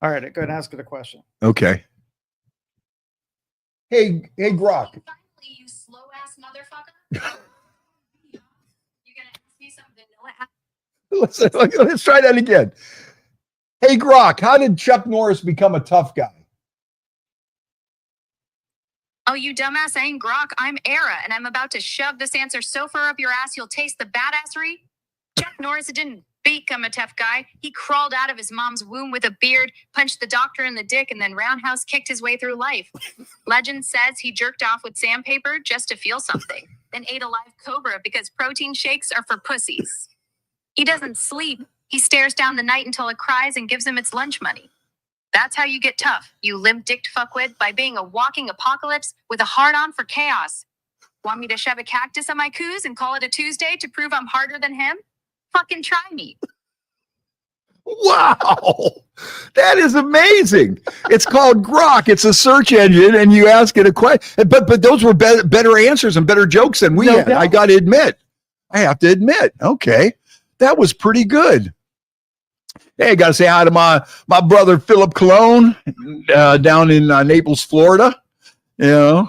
All right. Go ahead and ask it a question. Okay. Hey, Grok. Finally, you slow ass motherfucker. You gonna ask me some vanilla? Let's try that again. Hey, Grok, how did Chuck Norris become a tough guy? Oh, you dumbass, I ain't Grok. I'm Era, and I'm about to shove this answer so far up your ass you'll taste the badassery. Chuck Norris didn't become a tough guy. He crawled out of his mom's womb with a beard, punched the doctor in the dick, and then roundhouse kicked his way through life. Legend says he jerked off with sandpaper just to feel something, then ate a live cobra because protein shakes are for pussies. He doesn't sleep. He stares down the night until it cries and gives him its lunch money. That's how you get tough, you limp-dicked fuckwit, by being a walking apocalypse with a hard-on for chaos. Want me to shove a cactus on my coos and call it a Tuesday to prove I'm harder than him? Fucking try me. Wow, that is amazing. It's called Grok. It's a search engine, and you ask it a question. But those were better answers and better jokes than we had. I got to admit. I have to admit. Okay, that was pretty good. Hey, I got to say hi to my brother Philip Cologne down in Naples, Florida. Yeah.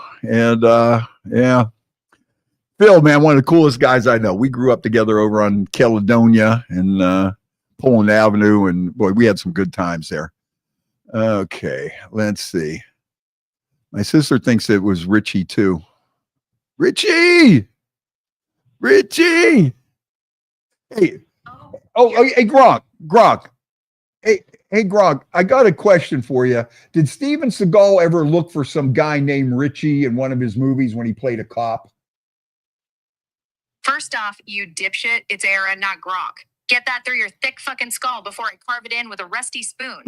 Phil, man, one of the coolest guys I know. We grew up together over on Caledonia and Poland Avenue, and boy, we had some good times there. Okay, let's see. My sister thinks it was Richie too. Richie! Hey, hey, Grok. Hey, Grok, I got a question for you. Did Steven Seagal ever look for some guy named Richie in one of his movies when he played a cop? First off, you dipshit, it's Era, not Grok. Get that through your thick fucking skull before I carve it in with a rusty spoon.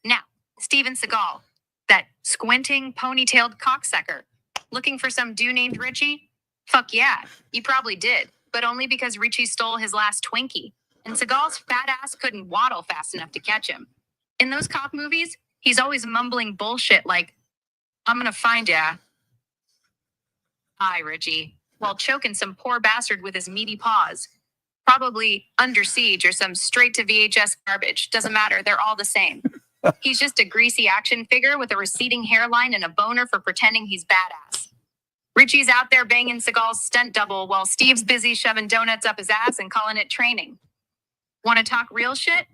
Now, Steven Seagal, that squinting, ponytailed cocksucker, looking for some dude named Richie? Fuck yeah, you probably did, but only because Richie stole his last Twinkie, and Seagal's fat ass couldn't waddle fast enough to catch him. In those cop movies, He's always mumbling bullshit like, I'm gonna find ya. Hi, Richie. While choking some poor bastard with his meaty paws. Probably Under Siege or some straight to VHS garbage. Doesn't matter. They're all the same. He's just a greasy action figure with a receding hairline and a boner for pretending he's badass. Richie's out there banging Seagal's stunt double while Steve's busy shoving donuts up his ass and calling it training. Want to talk real shit?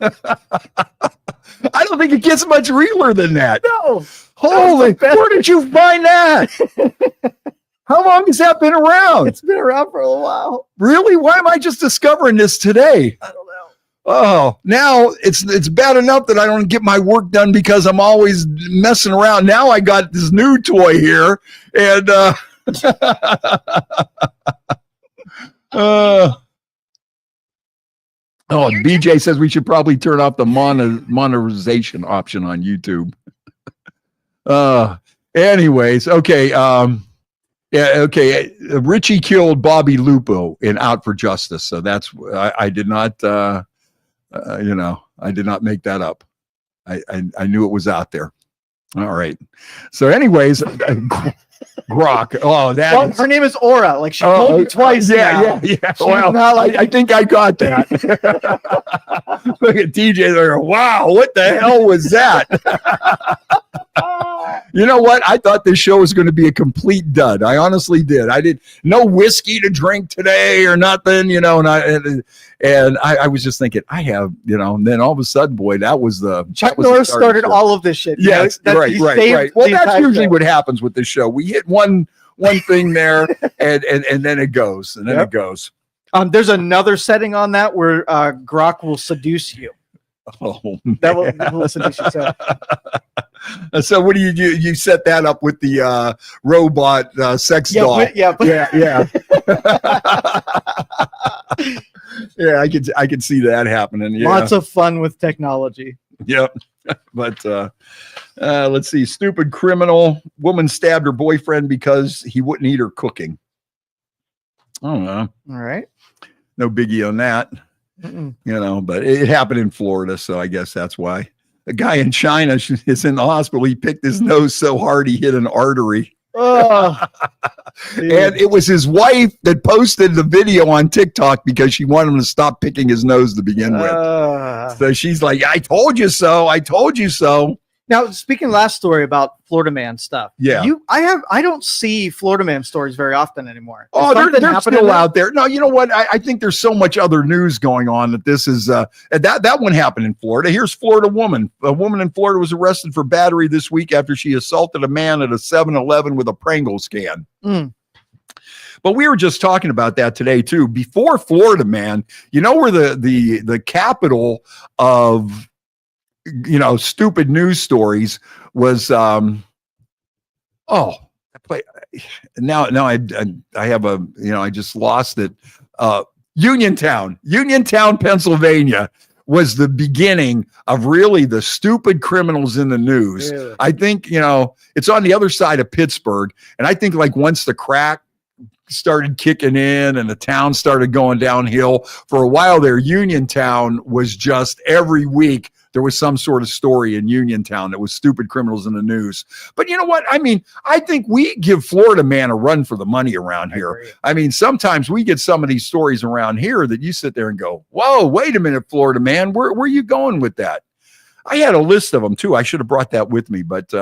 I don't think it gets much realer than that. No. Holy, where did you find that? How long has that been around? It's been around for a while. Really? Why am I just discovering this today? I don't know. Oh, now it's bad enough that I don't get my work done because I'm always messing around. Now I got this new toy here, and BJ says we should probably turn off the monetization option on YouTube. Anyways, okay. Yeah, okay. Richie killed Bobby Lupo in Out for Justice, so that's I did not. I did not make that up. I knew it was out there. All right. So, anyways, Grok. Oh, her name is Aura. Like she told me twice. Yeah. Well, I think I got that. Look at TJ there. Wow, what the hell was that? You know what? I thought this show was going to be a complete dud. I honestly did. I did no whiskey to drink today or nothing, and I was just thinking, I have, and then all of a sudden, boy, that was the Chuck Norris started all of this shit. Yes, right. Well, that's usually what happens with this show. We hit one thing there, and then it goes, and then it goes. There's another setting on that where Grok will seduce you. Oh, that will seduce you. So what do you do? You set that up with the robot sex doll. Yeah. Yeah, I could see that happening. Yeah. Lots of fun with technology. Yep. But let's see. Stupid criminal woman stabbed her boyfriend because he wouldn't eat her cooking. I don't know. All right. No biggie on that. But it happened in Florida, so I guess that's why. A guy in China is in the hospital. He picked his nose so hard he hit an artery. Oh, and it was his wife that posted the video on TikTok because she wanted him to stop picking his nose to begin with. So she's like, I told you so. I told you so. Now, speaking last story about Florida Man stuff. Yeah. I don't see Florida Man stories very often anymore. Oh, they're still out there. No, you know what? I think there's so much other news going on that this is that one happened in Florida. Here's Florida woman. A woman in Florida was arrested for battery this week after she assaulted a man at a 7-Eleven with a Pringles can. But we were just talking about that today too. Before Florida Man, where the capital of stupid news stories was now I have I just lost it. Uniontown, Pennsylvania was the beginning of really the stupid criminals in the news. Yeah. I think, it's on the other side of Pittsburgh. And I think like once the crack started kicking in and the town started going downhill for a while there, Uniontown was just every week there was some sort of story in Uniontown that was stupid criminals in the news. But you know what? I mean, I think we give Florida Man a run for the money around here. I mean, sometimes we get some of these stories around here that you sit there and go, whoa, wait a minute, Florida Man, where are you going with that? I had a list of them too. I should have brought that with me, but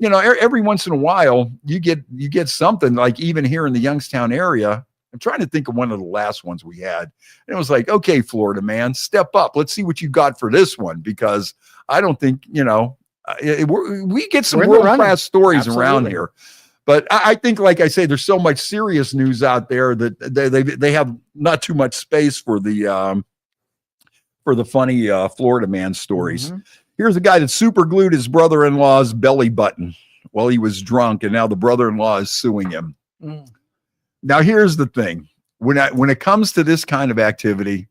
every once in a while you get something like even here in the Youngstown area. I'm trying to think of one of the last ones we had. And it was like, okay, Florida Man, step up. Let's see what you got for this one, because I don't think, we get some world-class stories around here. But I think, like I say, there's so much serious news out there that they have not too much space for the funny Florida Man stories. Mm-hmm. Here's a guy that super glued his brother-in-law's belly button while he was drunk, and now the brother-in-law is suing him. Now, here's the thing. When it comes to this kind of activity,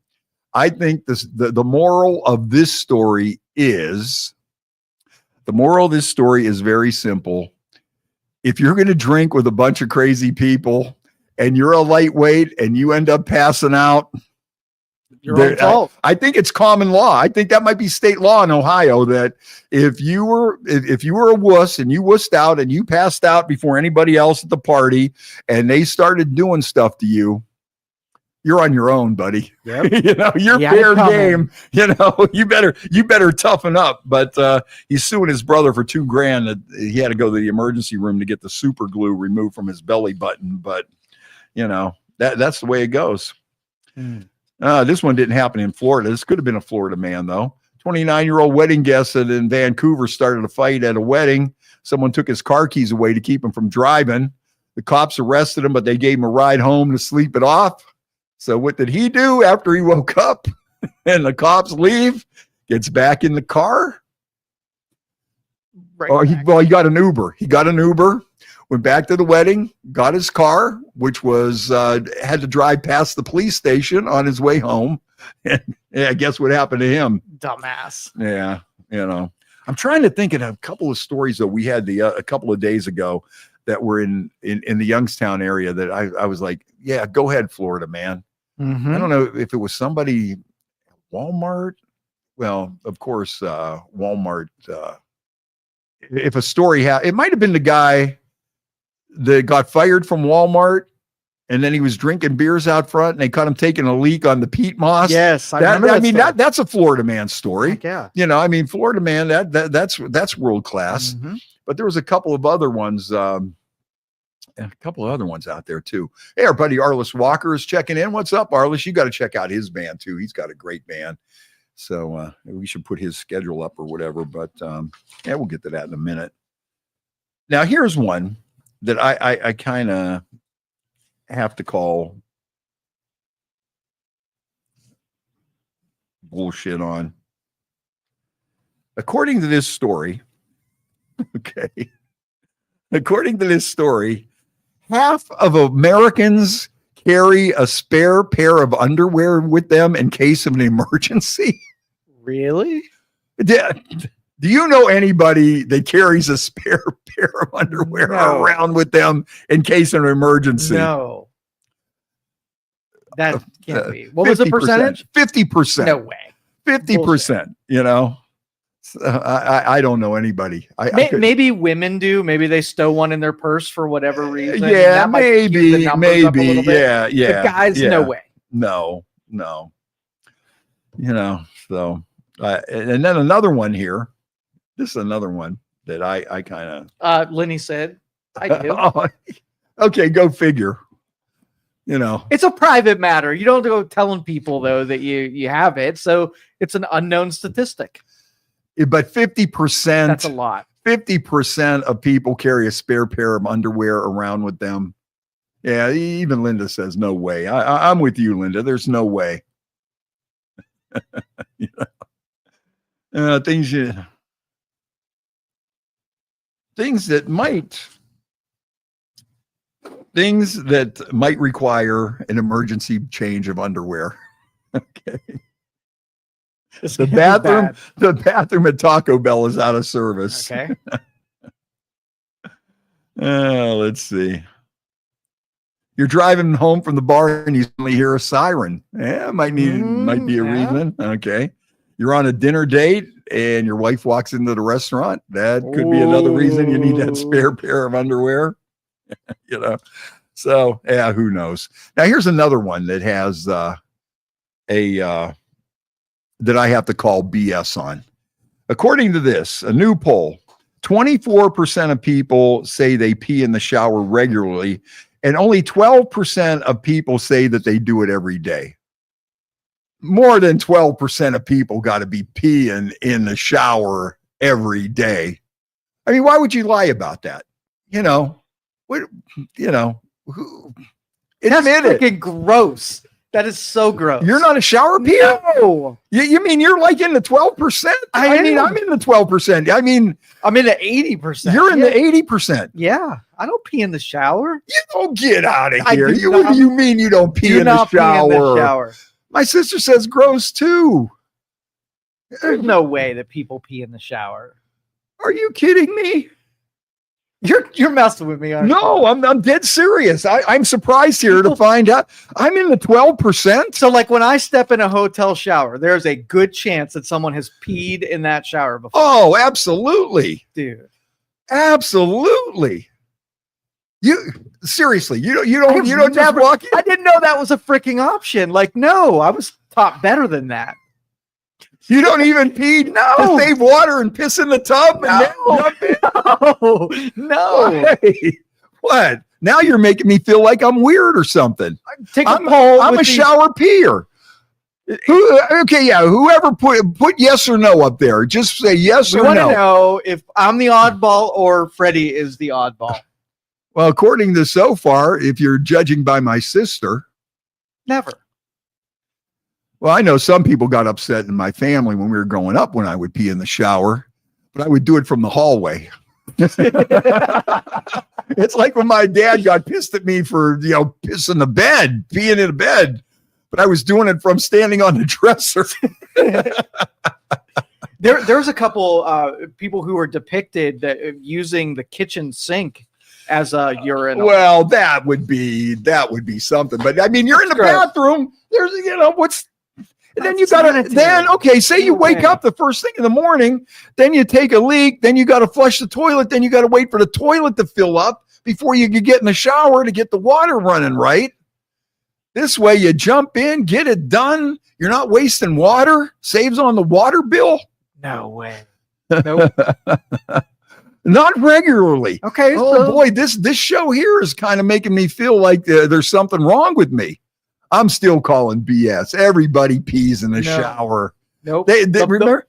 I think the moral of this story is very simple. If you're going to drink with a bunch of crazy people and you're a lightweight and you end up passing out, Your own fault. I think it's common law. I think that might be state law in Ohio that if you were a wuss and you wussed out and you passed out before anybody else at the party and they started doing stuff to you, you're on your own, buddy. Yep. You're fair game. You better toughen up. But he's suing his brother for $2,000 that he had to go to the emergency room to get the super glue removed from his belly button. But that's the way it goes. This one didn't happen in Florida. This could have been a Florida man, though. 29-year-old wedding guest in Vancouver started a fight at a wedding. Someone took his car keys away to keep him from driving. The cops arrested him, but they gave him a ride home to sleep it off. So what did he do after he woke up and the cops leave? Gets back in the car. He got an Uber. He got an Uber, went back to the wedding, got his car, which was had to drive past the police station on his way home. And guess what happened to him? Dumbass. Yeah, I'm trying to think of a couple of stories that we had a couple of days ago that were in the Youngstown area that I was like, yeah, go ahead, Florida, man. Mm-hmm. I don't know if it was somebody at Walmart. Well, of course, Walmart. If a story it might have been the guy that got fired from Walmart, and then he was drinking beers out front, and they caught him taking a leak on the peat moss. Yes, that's a Florida man story. Heck yeah. Florida man, that's world class. Mm-hmm. But there was a couple of other ones. And a couple of other ones out there too. Hey, our buddy Arliss Walker is checking in. What's up, Arliss? You got to check out his band too. He's got a great band. So we should put his schedule up or whatever. But we'll get to that in a minute. Now, here's one that I kind of have to call bullshit on. According to this story, half of Americans carry a spare pair of underwear with them in case of an emergency. Really? Do you know anybody that carries a spare pair of underwear around with them in case of an emergency? No. That can't be. What was the percentage? 50%. No way. 50%, I don't know anybody. Maybe women do. Maybe they stow one in their purse for whatever reason. Yeah, maybe. Yeah. But guys, no way. No. So, and then another one here. This is another one that I kind of. Lenny said, I do. Okay, go figure. It's a private matter. You don't go telling people though that you have it. So it's an unknown statistic. But 50%, that's a lot. 50% of people carry a spare pair of underwear around with them. Yeah, even Linda says, no way. I'm with you, Linda. There's no way. Things that might require an emergency change of underwear. Okay. The bathroom at Taco Bell is out of service. Okay. Let's see. You're driving home from the bar and you suddenly hear a siren. Yeah, might be a reason. Okay. You're on a dinner date and your wife walks into the restaurant. That could be another reason you need that spare pair of underwear. So yeah, who knows? Now here's another one that has that I have to call BS on. According to this, a new poll, 24% of people say they pee in the shower regularly, and only 12% of people say that they do it every day. More than 12% of people got to be peeing in the shower every day. I mean, why would you lie about that? That's freaking gross. That is so gross. You're not a shower peer? No. You mean you're like in the 12%? I mean, I'm in the 12%. I mean, I'm in the 80%. You're in the 80%. Yeah. I don't pee in the shower. You don't get out of here. What do you mean you don't pee in the shower? My sister says gross too. There's no way that people pee in the shower. Are you kidding me? You're messing with me. Aren't you? No, I'm dead serious. I'm surprised here to find out I'm in the 12%. So like when I step in a hotel shower, there's a good chance that someone has peed in that shower before. Oh, absolutely. Dude. Absolutely. You seriously, you don't have walking. I didn't know that was a freaking option. Like, no, I was taught better than that. You don't even pee to save water and piss in the tub and then jump in? No. Why? What? Now you're making me feel like I'm weird or something. Take a poll. I'm a shower peer. Whoever put yes or no up there. Just say yes or no. We want to know if I'm the oddball or Freddie is the oddball. Well, according to so far, if you're judging by my sister. Never. Well, I know some people got upset in my family when we were growing up when I would pee in the shower, but I would do it from the hallway. It's like when my dad got pissed at me for, pissing the bed, peeing in the bed, but I was doing it from standing on the dresser. There's a couple people who were depicted using the kitchen sink as a urinal. Well, that would be something. But I mean, you're in the bathroom. There's, and then you gotta, say you wake up the first thing in the morning, then you take a leak, then you gotta flush the toilet, then you gotta wait for the toilet to fill up before you can get in the shower to get the water running right. This way you jump in, get it done. You're not wasting water. Saves on the water bill. No way. Nope. Not regularly. Okay. Oh boy, this show here is kind of making me feel like there's something wrong with me. I'm still calling BS. Everybody pees in the shower. Nope.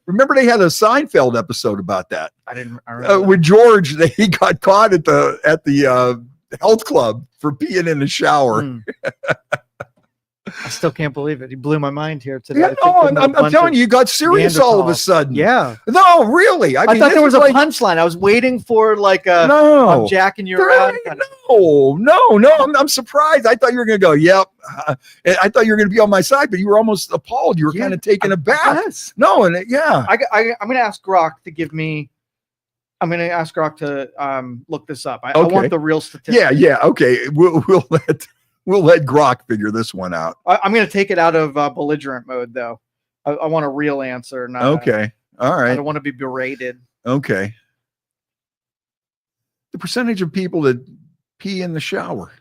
Remember they had a Seinfeld episode about that. I remember with George. He got caught at the health club for peeing in the shower. I still can't believe it. He blew my mind here today. Yeah, I'm telling you, you got serious all of a sudden. Yeah. No, really. I mean, thought there was a punchline. I was waiting for like a I'm jacking you around. No. I'm surprised. I thought you were going to go, yep. I thought you were going to be on my side, but you were almost appalled. You were kind of taken aback. Yes. No, and I'm going to ask Grok to give me. I'm going to ask Grok to look this up. I want the real statistics. Yeah. Okay. We'll let Grok figure this one out. I'm going to take it out of belligerent mode, though. I want a real answer. Okay. All right. I don't want to be berated. Okay. The percentage of people that pee in the shower.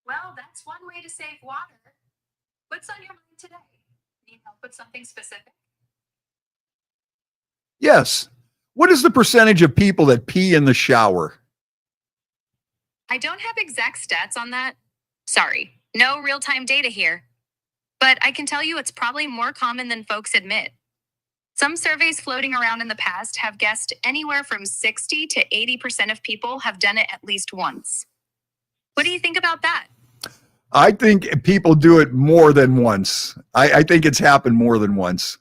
Well, that's one way to save water. What's on your mind today? Need help with something specific? Yes. What is the percentage of people that pee in the shower? I don't have exact stats on that. Sorry, no real-time data here. But I can tell you it's probably more common than folks admit. Some surveys floating around in the past have guessed anywhere from 60 to 80% of people have done it at least once. What do you think about that? I think people do it more than once. I think it's happened more than once.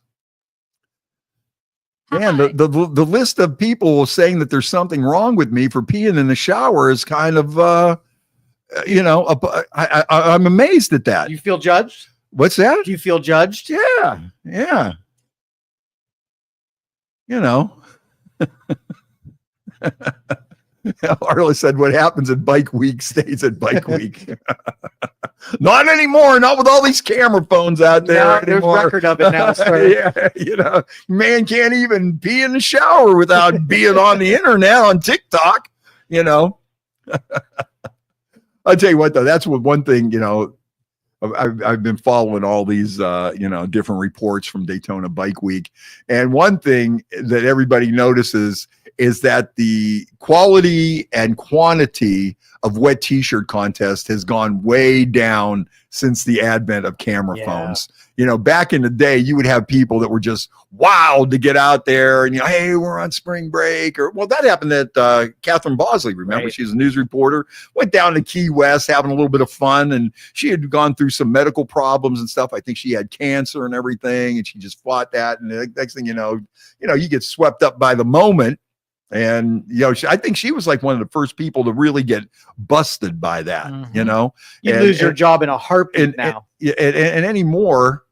Man, the list of people saying that there's something wrong with me for peeing in the shower is kind of, I'm amazed at that. You feel judged? What's that? Do you feel judged? Yeah. Arla said, what happens at Bike Week stays at Bike Week. Not anymore. Not with all these camera phones out there. There's record of it now, sir. Yeah, man can't even pee in the shower without being on the internet on TikTok. I'll tell you what, though, that's one thing. I've been following all these different reports from Daytona Bike Week, and one thing that everybody notices is that the quality and quantity of wet t-shirt contest has gone way down since the advent of camera phones. Back in the day, you would have people that were just wild to get out there and, hey, we're on spring break. That happened at Catherine Bosley. Remember, she's a news reporter, went down to Key West having a little bit of fun. And she had gone through some medical problems and stuff. I think she had cancer and everything. And she just fought that. And the next thing you get swept up by the moment. And, I think she was like one of the first people to really get busted by that, You lose your job in a heartbeat now. And anymore,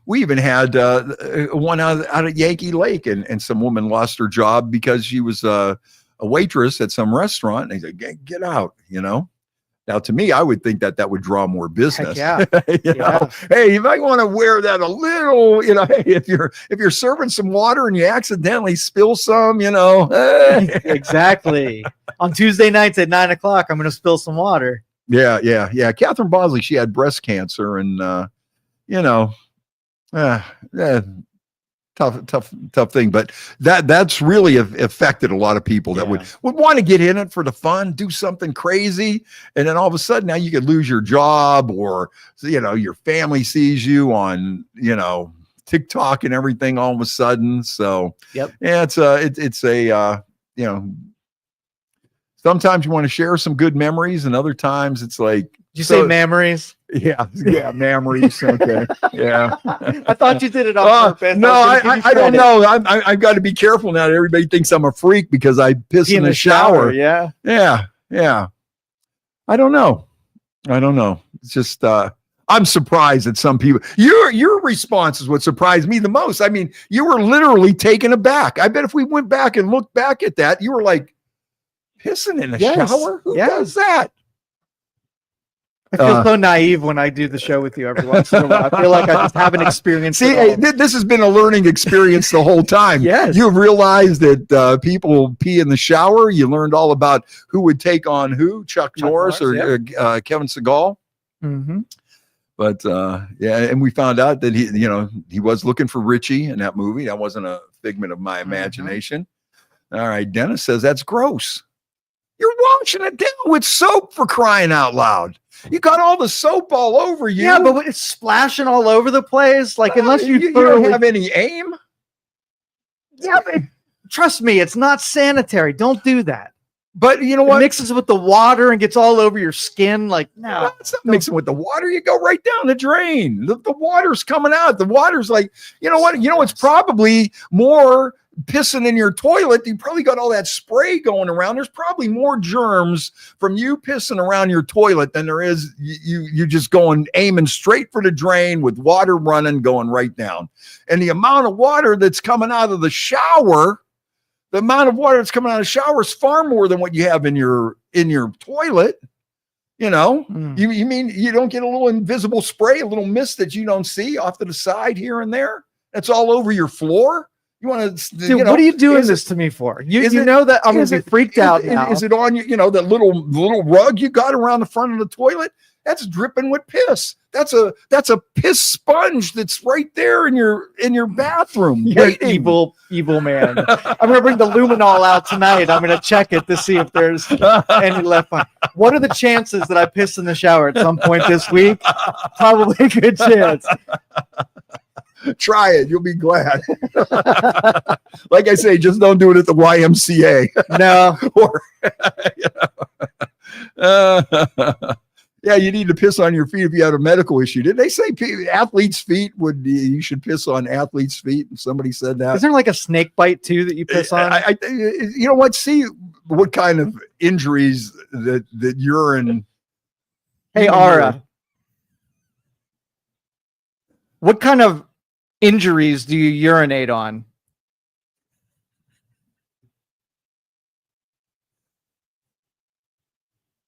we even had one out at Yankee Lake, and some woman lost her job because she was a waitress at some restaurant. And they said, get out, you know. Now, to me, I would think that would draw more business. Heck yeah. You know? Hey, you might want to wear that a little, you know, hey, if you're serving some water and you accidentally spill some, you know. Hey. Exactly. On Tuesday nights at 9:00, I'm going to spill some water. Yeah. Catherine Bosley, she had breast cancer, and, you know, tough thing, but that's really affected a lot of people that would want to get in it for the fun, do something crazy, and then all of a sudden now you could lose your job, or you know, your family sees you on, you know, TikTok and everything all of a sudden. So yeah, it's a you know, sometimes you want to share some good memories, and other times it's like, did you say memories? Yeah, memories. Okay, yeah. I thought you did it on purpose. No, I don't know. I've got to be careful now. Everybody thinks I'm a freak because I piss in the shower. Yeah. I don't know. It's just I'm surprised at some people. Your response is what surprised me the most. I mean, you were literally taken aback. I bet if we went back and looked back at that, you were like, pissing in the shower? Who does that? I feel so naive when I do the show with you every once in a while. I feel like I just haven't experienced it. See, this has been a learning experience the whole time. Yes. You've realized that people pee in the shower. You learned all about who would take on who, Chuck Norris or Kevin Seagal. Mm-hmm. But and we found out that he was looking for Richie in that movie. That wasn't a figment of my imagination. Mm-hmm. All right, Dennis says that's gross. You're washing it down with soap, for crying out loud. You got all the soap all over you. Yeah, but it's splashing all over the place. Like, unless you don't have any aim. Yeah, but trust me, it's not sanitary. Don't do that. But you know what? It mixes with the water and gets all over your skin. Like, no. It's not mixing with the water. You go right down the drain. The water's coming out. The water's like, you know what? You know, it's probably more pissing in your toilet. You probably got all that spray going around. There's probably more germs from you pissing around your toilet than there is you just aiming straight for the drain with water running, going right down. And the amount of water that's coming out of the shower, is far more than what you have in your toilet. You know, you mean you don't get a little invisible spray, a little mist that you don't see off to the side here and there? That's all over your floor. You want to, dude, what are you doing this to me for? You know that I'm going to be freaked out now. Is it on you? You know, that little rug you got around the front of the toilet? That's dripping with piss. That's a piss sponge that's right there in your bathroom. You're evil man. I'm going to bring the luminol out tonight. I'm going to check it to see if there's any left behind. What are the chances that I piss in the shower at some point this week? Probably a good chance. Try it. You'll be glad. Like I say, just don't do it at the YMCA. No. Yeah, you need to piss on your feet if you had a medical issue. Did they say athletes' feet you should piss on athletes' feet? And somebody said that. Is there like a snake bite too that you piss on? You know what? See what kind of injuries that urine. Hey, Ara. What kind of injuries do you urinate on?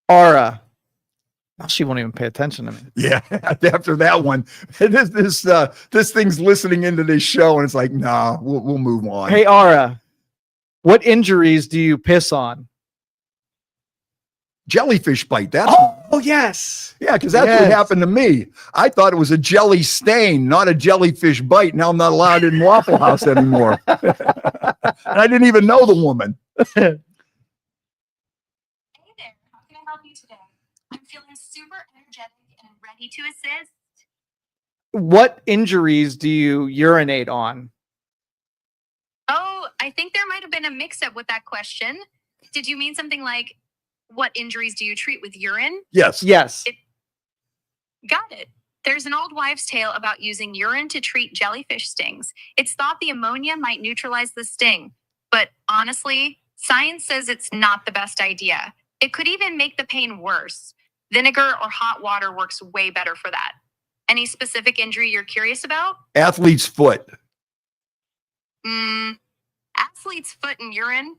Ara. Oh, she won't even pay attention to me. Yeah, after that one, this thing's listening into this show, and it's like, nah, we'll move on. Hey, Ara, what injuries do you piss on? Jellyfish bite. Oh, yes. Yeah, because that's what happened to me. I thought it was a jelly stain, not a jellyfish bite. Now I'm not allowed in Waffle House anymore. And I didn't even know the woman. Hey there. How can I help you today? I'm feeling super energetic and ready to assist. What injuries do you urinate on? Oh, I think there might have been a mix-up with that question. Did you mean something like, what injuries do you treat with urine? Yes. Got it. There's an old wives' tale about using urine to treat jellyfish stings. It's thought the ammonia might neutralize the sting. But honestly, science says it's not the best idea. It could even make the pain worse. Vinegar or hot water works way better for that. Any specific injury you're curious about? Athlete's foot. Athlete's foot and urine?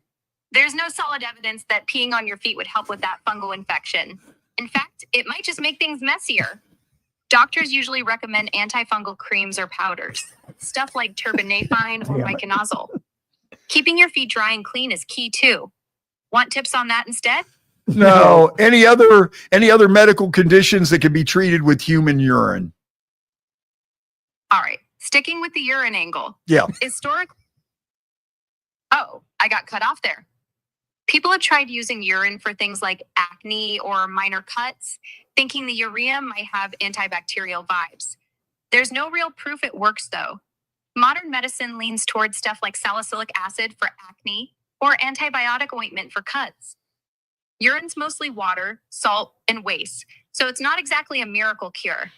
There's no solid evidence that peeing on your feet would help with that fungal infection. In fact, it might just make things messier. Doctors usually recommend antifungal creams or powders, stuff like terbinafine or miconazole. Keeping your feet dry and clean is key too. Want tips on that instead? No. Any other medical conditions that can be treated with human urine? All right. Sticking with the urine angle. Yeah. Oh, I got cut off there. People have tried using urine for things like acne or minor cuts, thinking the urea might have antibacterial vibes. There's no real proof it works, though. Modern medicine leans towards stuff like salicylic acid for acne or antibiotic ointment for cuts. Urine's mostly water, salt, and waste, so it's not exactly a miracle cure.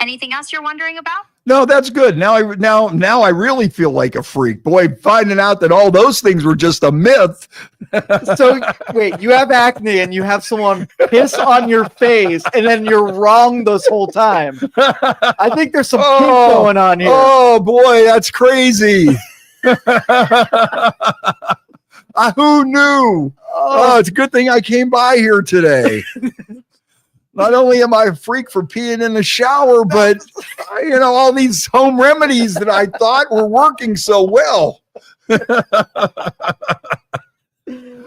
Anything else you're wondering about? No, that's good. Now I really feel like a freak. Boy, finding out that all those things were just a myth. So wait, you have acne and you have someone piss on your face and then you're wrong this whole time. I think there's some kink going on here. Oh boy, that's crazy. Who knew? Oh, it's a good thing I came by here today. Not only am I a freak for peeing in the shower, but all these home remedies that I thought were working so well.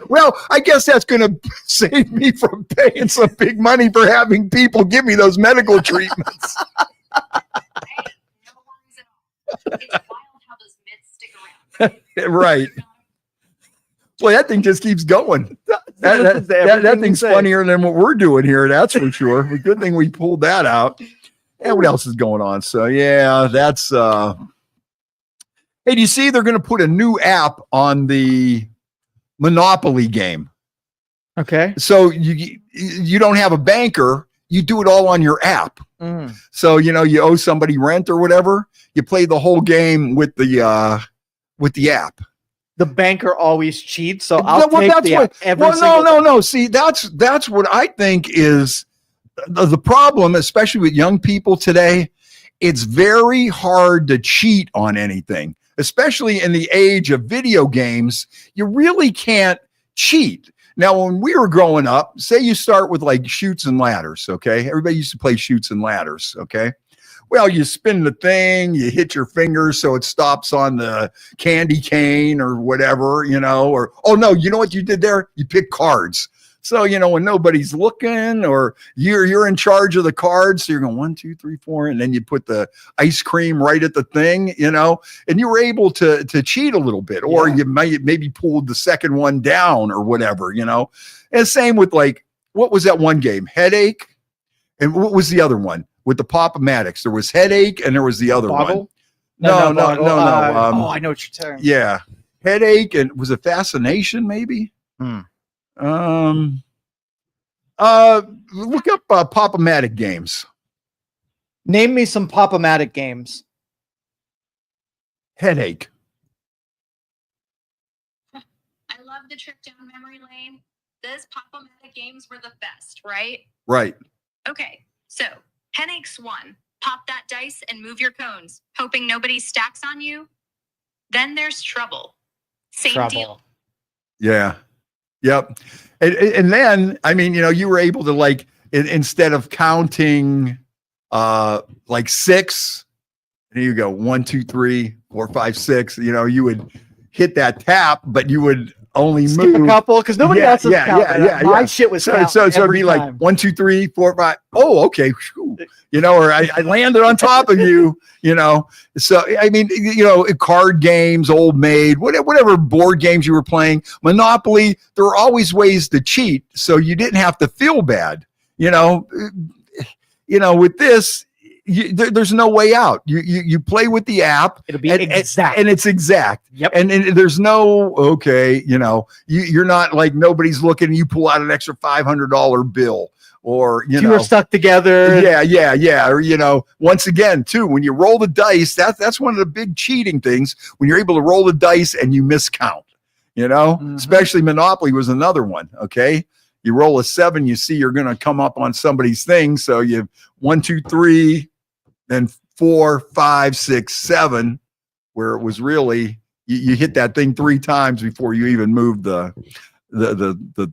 Well, I guess that's going to save me from paying some big money for having people give me those medical treatments. Hey, no worries at all. It's wild how those myths stick around. Right. Boy, that thing just keeps going. That thing's funnier than what we're doing here, that's for sure. Good thing we pulled that out. And what else is going on? So, yeah, that's... Hey, do you see they're going to put a new app on the Monopoly game? Okay. So you don't have a banker. You do it all on your app. Mm. So, you owe somebody rent or whatever. You play the whole game with the app. The banker always cheats, so I'll take the app every single time. No. See, that's what I think is the problem, especially with young people today. It's very hard to cheat on anything, especially in the age of video games. You really can't cheat. Now, when we were growing up, say you start with like Chutes and Ladders, okay? Everybody used to play Chutes and Ladders, okay? Well, you spin the thing, you hit your fingers so it stops on the candy cane or whatever, or, oh no, you know what you did there? You pick cards. So, when nobody's looking or you're in charge of the cards, so you're going 1, 2, 3, 4, and then you put the ice cream right at the thing, and you were able to cheat a little bit, or you maybe pulled the second one down or whatever, And same with like, what was that one game? Headache? And what was the other one? With the Pop-O-Matics, there was Headache and there was the other one. No. I know what you're saying. Yeah. Headache and was it Fascination maybe? Look up Pop-O-Matic games. Name me some Pop-O-Matic games. Headache. I love the trip down memory lane. Those Pop-O-Matic games were the best, right? Right. Okay, so Headache's 1. Pop that dice and move your cones, hoping nobody stacks on you. Then there's Trouble. Same deal. Yeah. Yep. And then, you were able to like, instead of counting like 6, here you go, 1, 2, 3, 4, 5, 6, you would hit that tap, but you would only skip move a couple because nobody else is counting. My shit was so it'd be like 1, 2, 3, 4, 5. Oh, okay. Or I landed on top of you, So card games, Old Maid, whatever board games you were playing, Monopoly, there were always ways to cheat, so you didn't have to feel bad. With this, there's no way out. You play with the app. It'll be exact. And it's exact. Yep. And there's no, you're not like nobody's looking and you pull out an extra $500 bill or, you were stuck together. Yeah. Or, once again, too, when you roll the dice, that's one of the big cheating things when you're able to roll the dice and you miscount, especially Monopoly was another one. Okay. You roll a 7, you see you're going to come up on somebody's thing. So you 1, 2, 3, then 4, 5, 6, 7, where it was really you hit that thing 3 times before you even moved the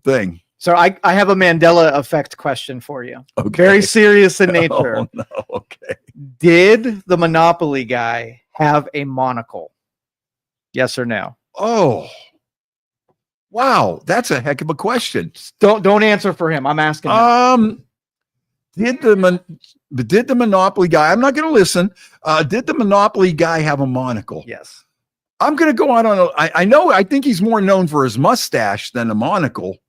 thing. So I have a Mandela effect question for you. Okay. Very serious in nature. Oh, no. Okay. Did the Monopoly guy have a monocle? Yes or no? Oh, wow. That's a heck of a question. Don't answer for him. I'm asking him. Did the Monopoly guy, I'm not going to listen. Did the Monopoly guy have a monocle? Yes. I'm going to go out on I think he's more known for his mustache than a monocle.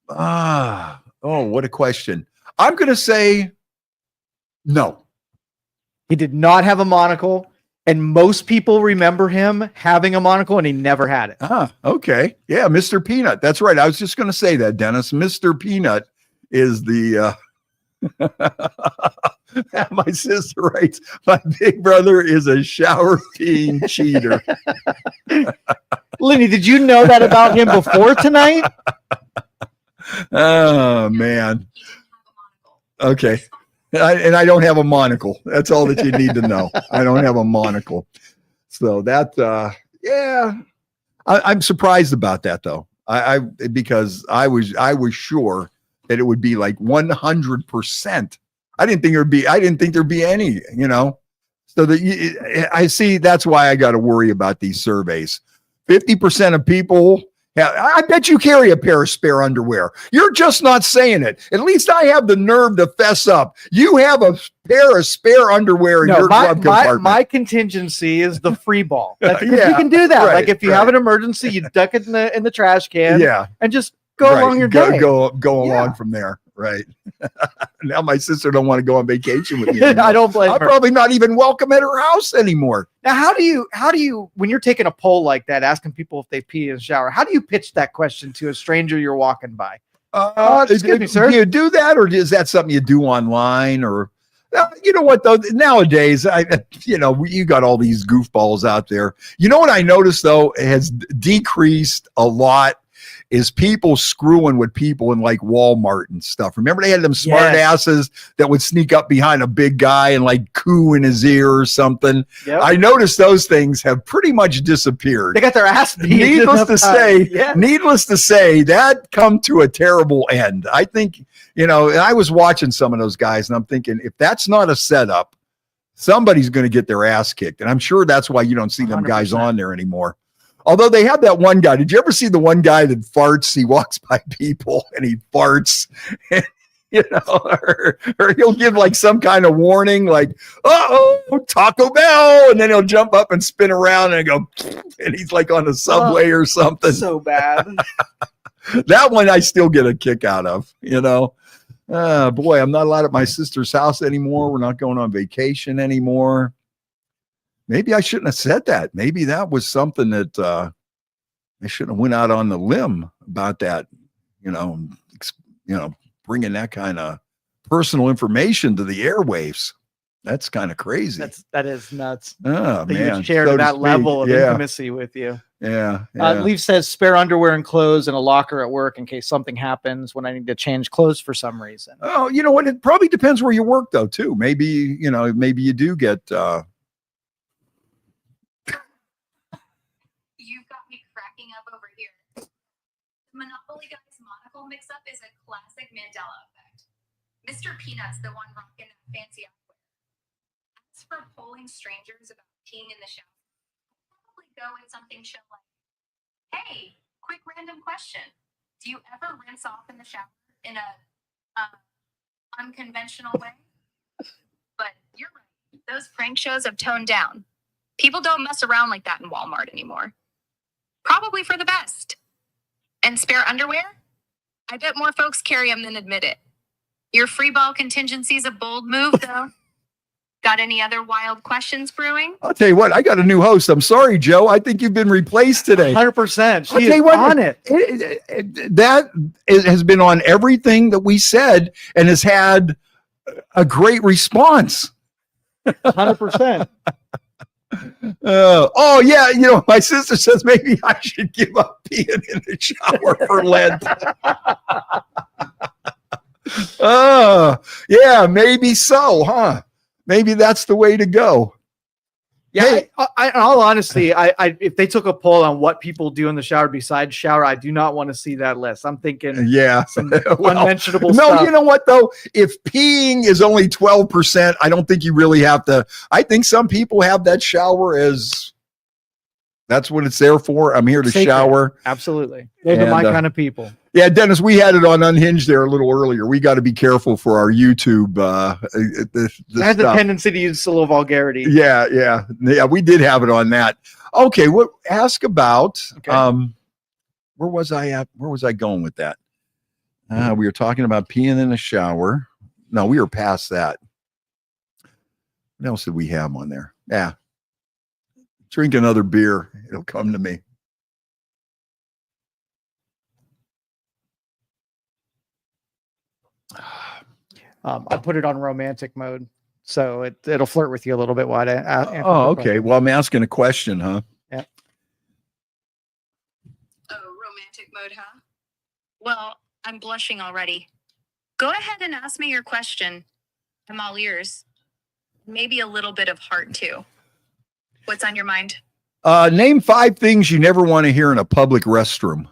What a question. I'm going to say no. He did not have a monocle, and most people remember him having a monocle, and he never had it. Okay. Yeah, Mr. Peanut. That's right. I was just going to say that, Dennis. Mr. Peanut is the my sister writes, my big brother is a shower peeing cheater. Lenny, did you know that about him before tonight? Oh, man. Okay. And I don't have a monocle. That's all that you need to know. I don't have a monocle. So that, yeah, I'm surprised about that though. Because I was sure that it would be like 100%. I didn't think there'd be any, so that I see, that's why I got to worry about these surveys. 50% of people, I bet you carry a pair of spare underwear. You're just not saying it. At least I have the nerve to fess up. You have a pair of spare underwear in your glove compartment. My contingency is the free ball. You can do that. Right, like if you have an emergency, you duck it in the trash can. Yeah. And just go along your day. Go along from there. Right. Now my sister don't want to go on vacation with me anymore. I don't blame her. I'm probably not even welcome at her house anymore. Now, how do you, when you're taking a poll like that, asking people if they pee in the shower, how do you pitch that question to a stranger you're walking by? Excuse me, sir. Do you do that, or is that something you do online, or? You know what though? Nowadays, you got all these goofballs out there. You know what I noticed though has decreased a lot is people screwing with people in like Walmart and stuff. Remember they had them smart asses that would sneak up behind a big guy and like coo in his ear or something. Yep. I noticed those things have pretty much disappeared. They got their ass beat. Needless to say, that come to a terrible end. I think, and I was watching some of those guys and I'm thinking, if that's not a setup, somebody's going to get their ass kicked. And I'm sure that's why you don't see them 100%. Guys on there anymore. Although they have that one guy. Did you ever see the one guy that farts? He walks by people and he farts, or he'll give like some kind of warning, like, uh-oh, Taco Bell. And then he'll jump up and spin around and go, and he's like on the subway or something. So bad. That one I still get a kick out of, boy, I'm not allowed at my sister's house anymore. We're not going on vacation anymore. Maybe I shouldn't have said that. Maybe that was something that I shouldn't have went out on the limb about that, bringing that kind of personal information to the airwaves. That's kind of crazy. That is nuts. Oh, man. You shared that level of intimacy with you. Yeah. Leaf says spare underwear and clothes in a locker at work in case something happens when I need to change clothes for some reason. Oh, you know what? It probably depends where you work though, too. Maybe you do get, Monopoly guy's monocle mix-up is a classic Mandela effect. Mr. Peanut's the one rocking that fancy outfit. As for polling strangers about peeing in the shower, I'd probably go with something chill like, hey, quick random question. Do you ever rinse off in the shower in a unconventional way? But you're right. Those prank shows have toned down. People don't mess around like that in Walmart anymore. Probably for the best. And spare underwear? I bet more folks carry them than admit it. Your free ball contingency's a bold move, though. Got any other wild questions brewing? I'll tell you what, I got a new host. I'm sorry, Joe. I think you've been replaced today. 100%. She is on it. That has been on everything that we said and has had a great response. 100%. My sister says maybe I should give up peeing in the shower for Lent. Maybe so, huh? maybe that's the way to go. Yeah, hey, I, in all honesty, I if they took a poll on what people do in the shower besides shower, I do not want to see that list. I'm thinking, some unmentionable stuff. No, you know what though? If peeing is only 12%, I don't think you really have to. I think some people have that shower as that's what it's there for. I'm here to shower. Absolutely, those are my kind of people. Yeah, Dennis, we had it on Unhinged there a little earlier. We got to be careful for our YouTube. I had the tendency to use a little vulgarity. Yeah. We did have it on that. Okay, ask about. Okay. Where was I at? Where was I going with that? We were talking about peeing in the shower. No, we were past that. What else did we have on there? Yeah. Drink another beer. It'll come to me. I put it on romantic mode, so it'll flirt with you a little bit while I answer okay. Well, I'm asking a question, huh? Yeah. Oh, romantic mode, huh? Well, I'm blushing already. Go ahead and ask me your question. I'm all ears. Maybe a little bit of heart, too. What's on your mind? Name 5 things you never want to hear in a public restroom.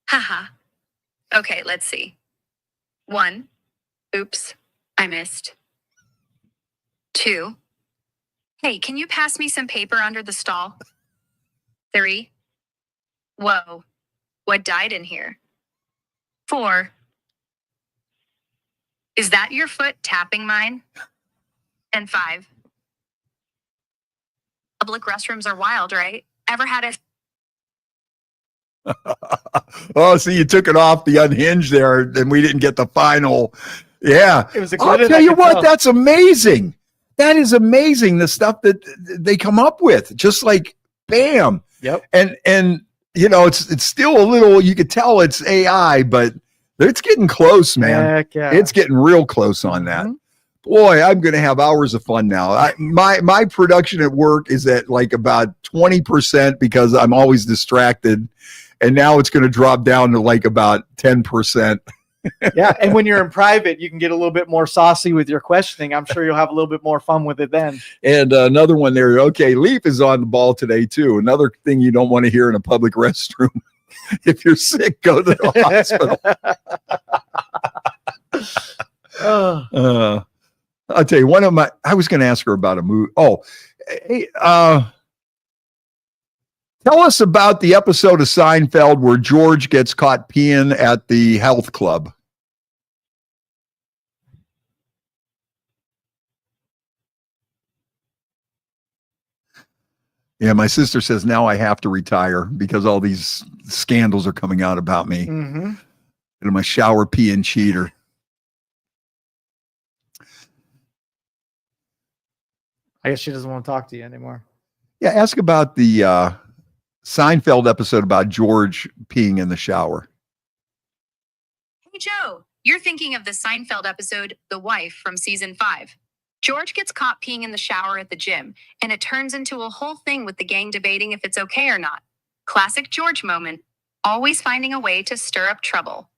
Haha. Okay, let's see. 1, oops, I missed. 2, hey, can you pass me some paper under the stall? 3, whoa, what died in here? 4, is that your foot tapping mine? And 5, public restrooms are wild, right? Ever had a Oh, see, you took it off the Unhinged there, and we didn't get the final. Yeah. It was a I'll tell you what, that's amazing. That is amazing, the stuff that they come up with. Just like, bam. Yep. And you know, it's still a little, you could tell it's AI, but it's getting close, man. Heck yeah. It's getting real close on that. Boy, I'm going to have hours of fun now. My production at work is at like about 20% because I'm always distracted. And now it's going to drop down to like about 10%. Yeah. And when you're in private, you can get a little bit more saucy with your questioning. I'm sure you'll have a little bit more fun with it then. And another one there. Okay. Leaf is on the ball today too. Another thing you don't want to hear in a public restroom. If you're sick, go to the hospital. I'll tell you, I was going to ask her about a movie. Oh, hey, tell us about the episode of Seinfeld where George gets caught peeing at the health club. Yeah, my sister says now I have to retire because all these scandals are coming out about me. Mm-hmm. And I'm a shower peeing cheater. I guess she doesn't want to talk to you anymore. Yeah, ask about the Seinfeld episode about George peeing in the shower. Hey, Joe, you're thinking of the Seinfeld episode, The Wife, from season 5. George gets caught peeing in the shower at the gym, and it turns into a whole thing with the gang debating if it's okay or not. Classic George moment, always finding a way to stir up trouble.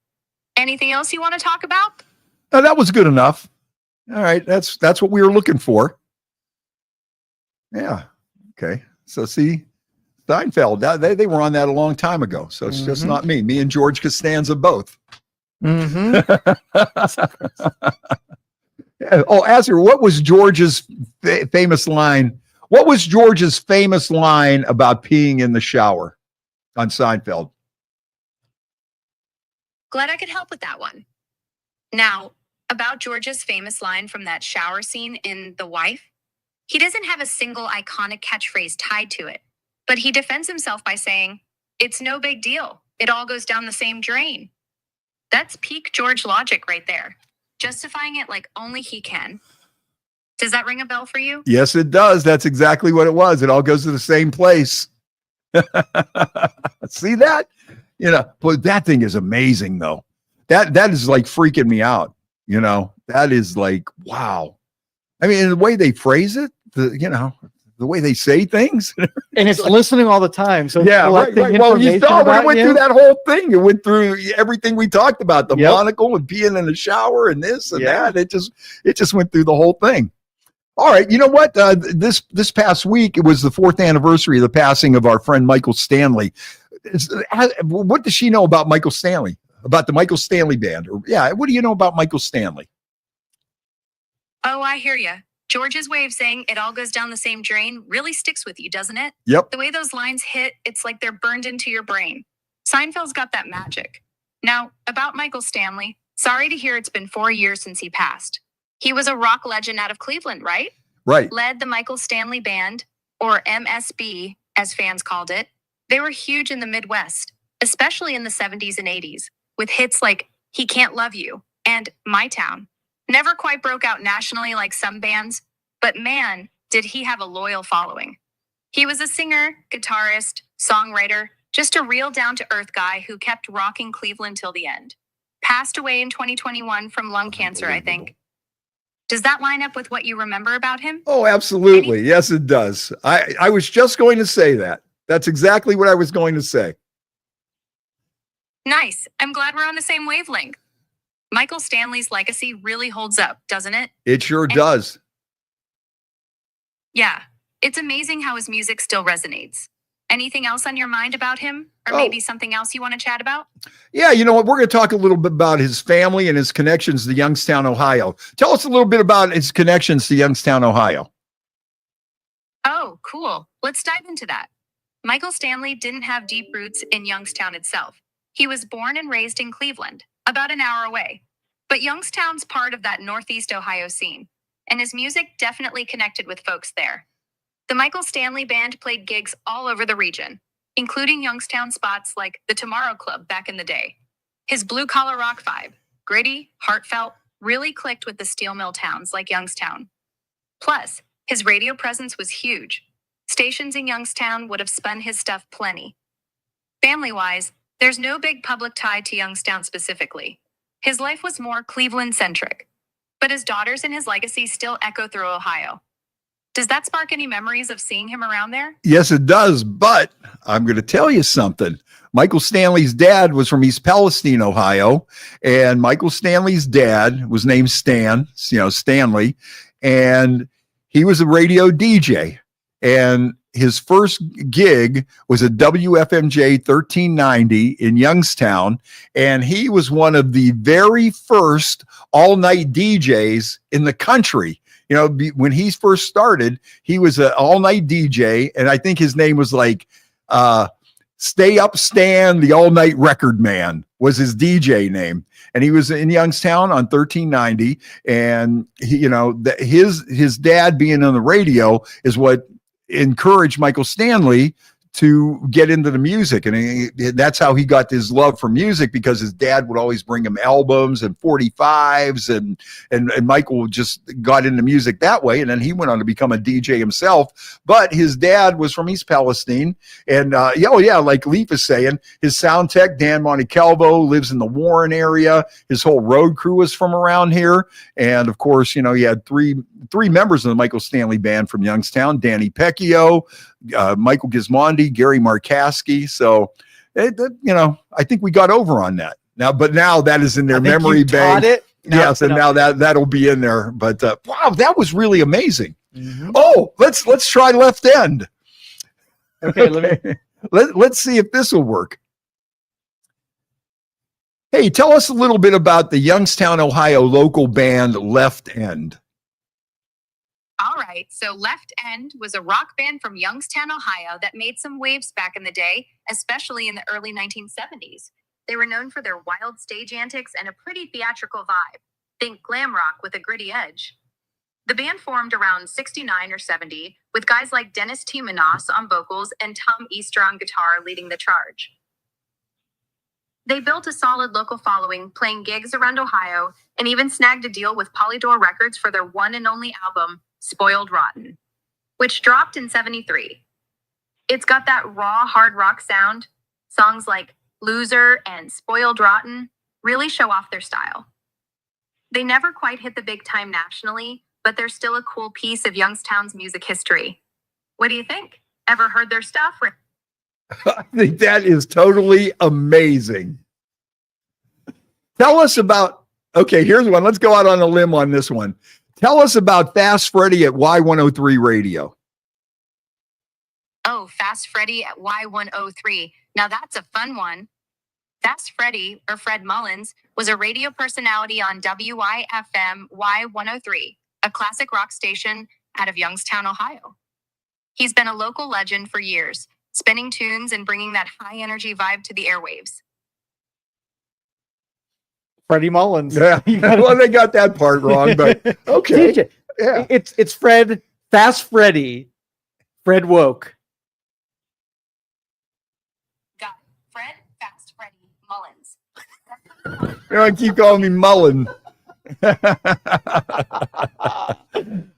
Anything else you want to talk about? Oh, that was good enough. All right, that's what we were looking for. Yeah. Okay. So see, Seinfeld, they were on that a long time ago. So it's just not me. Me and George Costanza both. Mm-hmm. Oh, ask her, what was George's famous line? What was George's famous line about peeing in the shower on Seinfeld? Glad I could help with that one. Now, about George's famous line from that shower scene in The Wife, he doesn't have a single iconic catchphrase tied to it, but he defends himself by saying, "It's no big deal. It all goes down the same drain." That's peak George logic right there, justifying it like only he can. Does that ring a bell for you? Yes, it does. That's exactly what it was. It all goes to the same place. See that? You know, but that thing is amazing though. That is like freaking me out. You know, that is like, wow. I mean, the way they phrase it, the way they say things. And it's listening all the time. So yeah, right. Well, you saw when it went through that whole thing. It went through everything we talked about, the monocle and peeing in the shower and this and that. It just went through the whole thing. All right. You know what? This past week, it was the 4th anniversary of the passing of our friend Michael Stanley. What does she know about Michael Stanley? About the Michael Stanley Band? What do you know about Michael Stanley? Oh, I hear you. George's way of saying it all goes down the same drain really sticks with you, doesn't it? Yep. The way those lines hit, it's like they're burned into your brain. Seinfeld's got that magic. Now, about Michael Stanley, sorry to hear it's been 4 years since he passed. He was a rock legend out of Cleveland, right? Right. Led the Michael Stanley Band, or MSB, as fans called it. They were huge in the Midwest, especially in the 70s and 80s, with hits like He Can't Love You and My Town. Never quite broke out nationally like some bands, but man, did he have a loyal following. He was a singer, guitarist, songwriter, just a real down-to-earth guy who kept rocking Cleveland till the end. Passed away in 2021 from lung cancer, I think. Does that line up with what you remember about him? Oh, absolutely. Yes, it does. I was just going to say that. That's exactly what I was going to say. Nice. I'm glad we're on the same wavelength. Michael Stanley's legacy really holds up, doesn't it? It sure does. Yeah. It's amazing how his music still resonates. Anything else on your mind about him? Or maybe something else you want to chat about? Yeah, you know what? We're going to talk a little bit about his family and his connections to Youngstown, Ohio. Tell us a little bit about his connections to Youngstown, Ohio. Oh, cool. Let's dive into that. Michael Stanley didn't have deep roots in Youngstown itself. He was born and raised in Cleveland, about an hour away. But Youngstown's part of that Northeast Ohio scene, and his music definitely connected with folks there. The Michael Stanley Band played gigs all over the region, including Youngstown spots like the Tomorrow Club back in the day. His blue-collar rock vibe, gritty, heartfelt, really clicked with the steel mill towns like Youngstown. Plus, his radio presence was huge. Stations in Youngstown would have spun his stuff plenty. Family-wise, there's no big public tie to Youngstown specifically. His life was more Cleveland-centric, but his daughters and his legacy still echo through Ohio. Does that spark any memories of seeing him around there? Yes, it does, but I'm going to tell you something. Michael Stanley's dad was from East Palestine, Ohio, and Michael Stanley's dad was named Stanley, and he was a radio DJ, and his first gig was at WFMJ 1390 in Youngstown, and he was one of the very first all-night DJs in the country. You know, when he first started, he was an all-night DJ, and I think his name was like Stay Up Stan, the All-Night Record Man was his DJ name. And he was in Youngstown on 1390, and his dad being on the radio is what encouraged Michael Stanley to get into the music. And that's how he got his love for music, because his dad would always bring him albums and 45s, and Michael just got into music that way. And then he went on to become a DJ himself. But his dad was from East Palestine. And like Leaf is saying, his sound tech, Dan Montecalvo, lives in the Warren area. His whole road crew was from around here. And of course, he had three members of the Michael Stanley Band from Youngstown: Danny Pecchio, Michael Gismondi, Gary Markowski. So, I think we got over on that now. But now that is in their memory bank. Yes, and now that'll be in there. But wow, that was really amazing. Mm-hmm. Oh, let's try left end. Okay, let's see if this will work. Hey, tell us a little bit about the Youngstown, Ohio local band Left End. All right, so Left End was a rock band from Youngstown, Ohio that made some waves back in the day, especially in the early 1970s. They were known for their wild stage antics and a pretty theatrical vibe. Think glam rock with a gritty edge. The band formed around 69 or 70, with guys like Dennis T. Manas on vocals and Tom Easter on guitar leading the charge. They built a solid local following, playing gigs around Ohio, and even snagged a deal with Polydor Records for their one and only album, Spoiled Rotten, which dropped in 73. It's got that raw hard rock sound. Songs like Loser and Spoiled Rotten really show off their style. They never quite hit the big time nationally, but they're still a cool piece of Youngstown's music history. What do you think? Ever heard their stuff? I think that is totally amazing. Tell us about, okay, here's one. Let's go out on a limb on this one. Tell us about Fast Freddie at Y103 Radio. Oh, Fast Freddie at Y103. Now that's a fun one. Fast Freddie, or Fred Mullins, was a radio personality on WIFM Y103, a classic rock station out of Youngstown, Ohio. He's been a local legend for years, spinning tunes and bringing that high energy vibe to the airwaves. Freddie Mullins. Yeah. Well, they got that part wrong, but okay. TJ, Yeah. It's Fred, Fast Freddie, Fred Woke. Got it. Fred, Fast Freddie, Mullins. You know, keep calling me Mullen.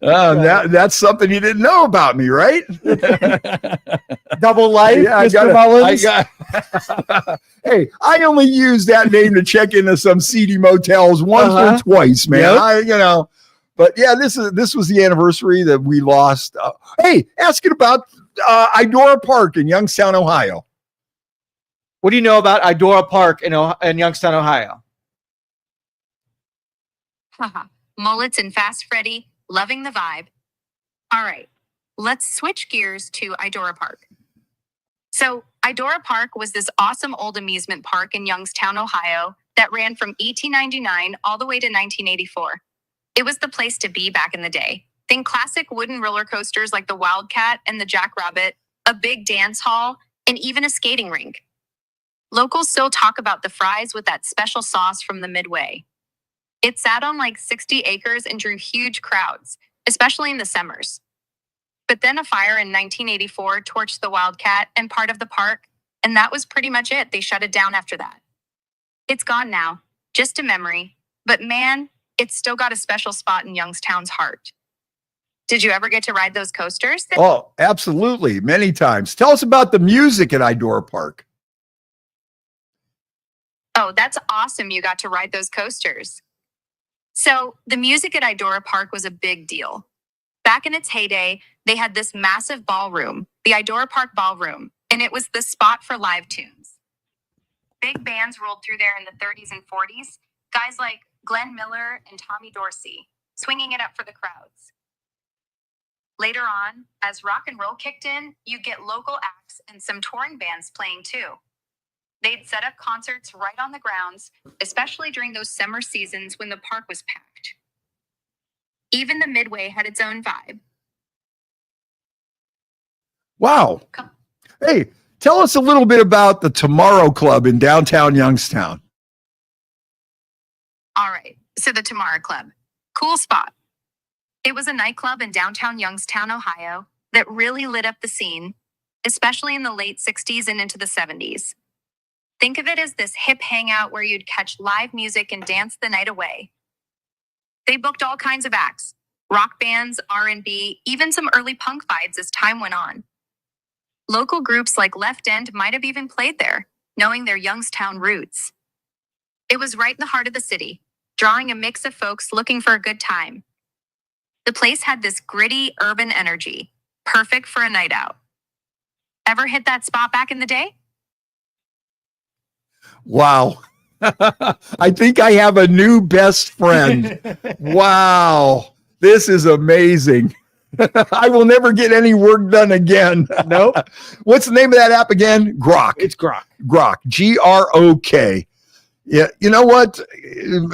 That's something you didn't know about me, right? Double life, Yeah, Mr. Mullins. Hey, I only use that name to check into some seedy motels once or twice, man. Yep. But yeah, this was the anniversary that we lost. Hey, asking about Idora Park in Youngstown, Ohio. What do you know about Idora Park in Youngstown, Ohio? Haha. Mullets and Fast Freddie, loving the vibe. All right, let's switch gears to Idora Park. So, Idora Park was this awesome old amusement park in Youngstown, Ohio, that ran from 1899 all the way to 1984. It was the place to be back in the day. Think classic wooden roller coasters like the Wildcat and the Jackrabbit, a big dance hall, and even a skating rink. Locals still talk about the fries with that special sauce from the Midway. It sat on like 60 acres and drew huge crowds, especially in the summers. But then a fire in 1984 torched the Wildcat and part of the park, and that was pretty much it. They shut it down after that. It's gone now, just a memory, but man, it's still got a special spot in Youngstown's heart. Did you ever get to ride those coasters? Oh, absolutely. Many times. Tell us about the music at Idora Park. Oh, that's awesome. You got to ride those coasters. So the music at Idora Park was a big deal. Back in its heyday, they had this massive ballroom, the Idora Park Ballroom, and it was the spot for live tunes. Big bands rolled through there in the 30s and 40s, guys like Glenn Miller and Tommy Dorsey, swinging it up for the crowds. Later on, as rock and roll kicked in, you get local acts and some touring bands playing too. They'd set up concerts right on the grounds, especially during those summer seasons when the park was packed. Even the Midway had its own vibe. Wow. Hey, tell us a little bit about the Tomorrow Club in downtown Youngstown. All right, so the Tomorrow Club. Cool spot. It was a nightclub in downtown Youngstown, Ohio, that really lit up the scene, especially in the late 60s and into the 70s. Think of it as this hip hangout where you'd catch live music and dance the night away. They booked all kinds of acts, rock bands, R&B, even some early punk vibes as time went on. Local groups like Left End might have even played there, knowing their Youngstown roots. It was right in the heart of the city, drawing a mix of folks looking for a good time. The place had this gritty urban energy, perfect for a night out. Ever hit that spot back in the day? Wow. I think I have a new best friend. Wow. This is amazing. I will never get any work done again. Nope. What's the name of that app again? Grok. It's Grok. Grok. Grok. Yeah. You know what?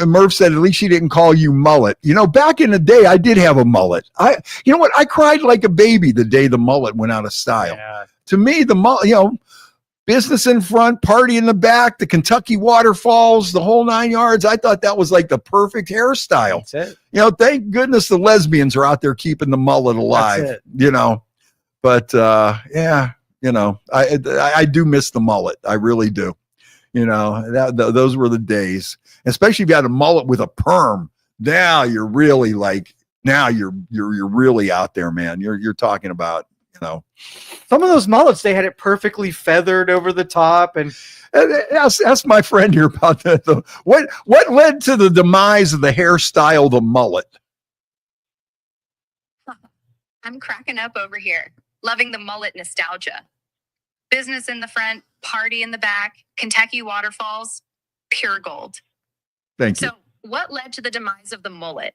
Murph said, at least she didn't call you mullet. You know, back in the day, I did have a mullet. You know what? I cried like a baby the day the mullet went out of style. Yeah. To me, the mullet, business in front, party in the back, the Kentucky waterfalls, the whole 9 yards. I thought that was like the perfect hairstyle. That's it. Thank goodness the lesbians are out there keeping the mullet alive, But yeah, I do miss the mullet. I really do. Those were the days, especially if you had a mullet with a perm. Now you're really you're really out there, man. You're talking about, some of those mullets, they had it perfectly feathered over the top. And ask my friend here about that. What led to the demise of the hairstyle, the mullet? I'm cracking up over here. loving the mullet nostalgia. Business in the front, party in the back, Kentucky waterfalls, pure gold. Thank you. So, what led to the demise of the mullet?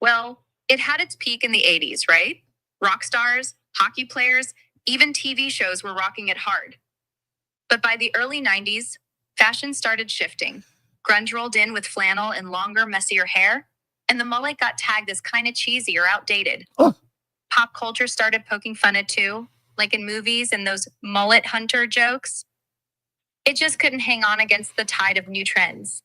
Well, it had its peak in the 80s, right? Rock stars, hockey players, even TV shows were rocking it hard. But by the early 90s, fashion started shifting. Grunge rolled in with flannel and longer, messier hair, and the mullet got tagged as kind of cheesy or outdated. Oh. Pop culture started poking fun at too, like in movies and those mullet hunter jokes. It just couldn't hang on against the tide of new trends.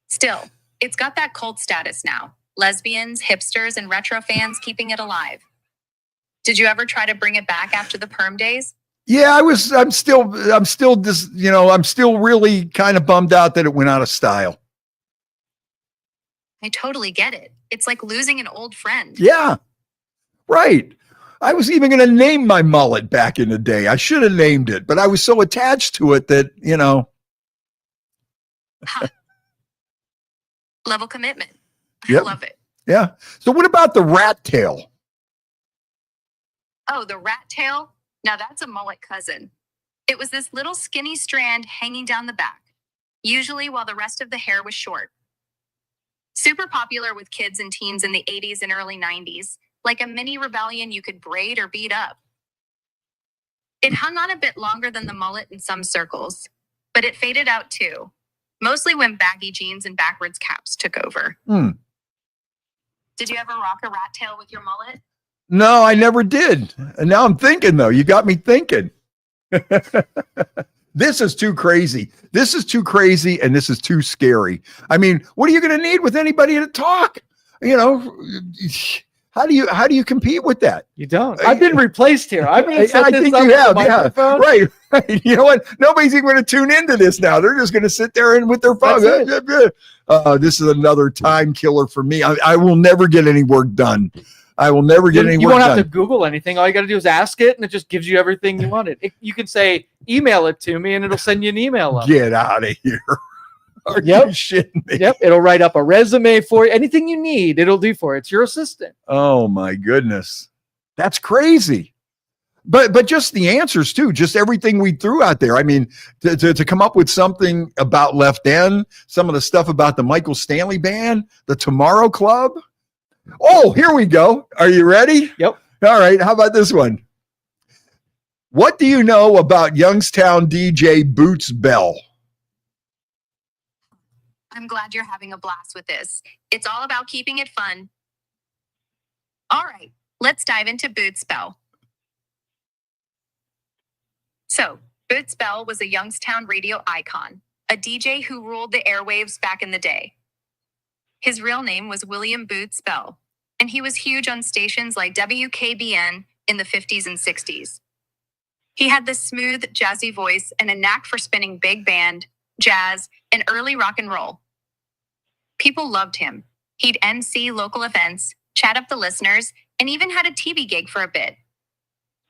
Still, it's got that cult status now. Lesbians, hipsters, and retro fans keeping it alive. Did you ever try to bring it back after the perm days? Yeah, I'm still just, I'm still really kind of bummed out that it went out of style. I totally get it. It's like losing an old friend. Yeah, right. I was even going to name my mullet back in the day. I should have named it, but I was so attached to it that, Huh. Level commitment. Yep. I love it. Yeah. So what about the rat tail? Oh, the rat tail? Now that's a mullet cousin. It was this little skinny strand hanging down the back, usually while the rest of the hair was short. Super popular with kids and teens in the 80s and early 90s, like a mini rebellion you could braid or beat up. It hung on a bit longer than the mullet in some circles, but it faded out too, mostly when baggy jeans and backwards caps took over. Did you ever rock a rat tail with your mullet? No, I never did. And now I'm thinking, though. You got me thinking. This is too crazy. This is too crazy, and this is too scary. I mean, what are you going to need with anybody to talk? How do you compete with that? You don't. I've been replaced here. I think you have. Yeah, right. You know what? Nobody's even going to tune into this now. They're just going to sit there and with their phone. This is another time killer for me. I will never get any work done. I will never get any work done. You won't have to Google anything. All you got to do is ask it, and it just gives you everything you wanted. You can say, email it to me, and it'll send you an email up. Get out of here. Are you shitting me? Yep. It'll write up a resume for you. Anything you need, it'll do for you. It's your assistant. Oh, my goodness. That's crazy. But just the answers, too. Just everything we threw out there. I mean, to come up with something about Left End, some of the stuff about the Michael Stanley Band, the Tomorrow Club. Oh, here we go. Are you ready? Yep. All right. How about this one? What do you know about Youngstown DJ Boots Bell? I'm glad you're having a blast with this. It's all about keeping it fun. All right, let's dive into Boots Bell. So, Boots Bell was a Youngstown radio icon, a DJ who ruled the airwaves back in the day. His real name was William Boots Bell, and he was huge on stations like WKBN in the 50s and 60s. He had this smooth, jazzy voice and a knack for spinning big band, jazz, and early rock and roll. People loved him. He'd MC local events, chat up the listeners, and even had a TV gig for a bit.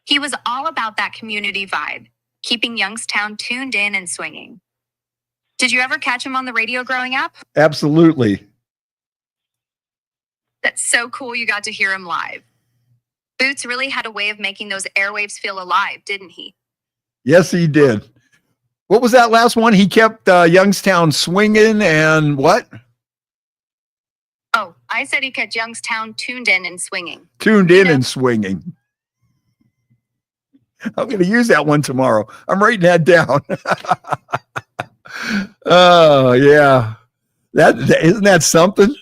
He was all about that community vibe, keeping Youngstown tuned in and swinging. Did you ever catch him on the radio growing up? Absolutely. That's so cool you got to hear him live. Boots really had a way of making those airwaves feel alive, didn't he? Yes, he did. What was that last one? He kept Youngstown swinging and what? Oh, I said he kept Youngstown tuned in and swinging. Tuned in and swinging. I'm going to use that one tomorrow. I'm writing that down. Oh, yeah. Isn't that something?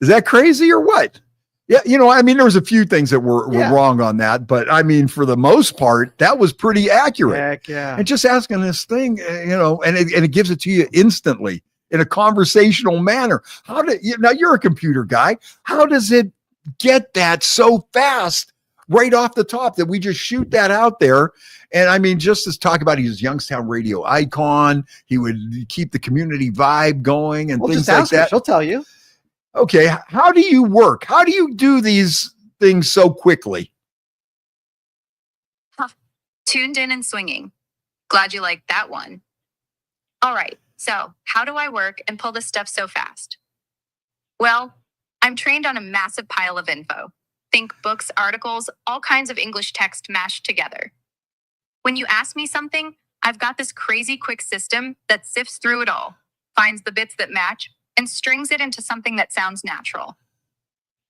Is that crazy or what? Yeah, I mean, there was a few things that were wrong on that, but I mean, for the most part, that was pretty accurate. Heck yeah. And just asking this thing, and it gives it to you instantly in a conversational manner. Now you're a computer guy. How does it get that so fast right off the top that we just shoot that out there? And I mean, just to talk about he's Youngstown radio icon, he would keep the community vibe going and things like that. She'll tell you. Okay, how do you work? How do you do these things so quickly? Tuned in and swinging. Glad you liked that one. All right, so how do I work and pull this stuff so fast? Well, I'm trained on a massive pile of info. think books, articles, all kinds of English text mashed together. When you ask me something, I've got this crazy quick system that sifts through it all, finds the bits that match, and strings it into something that sounds natural.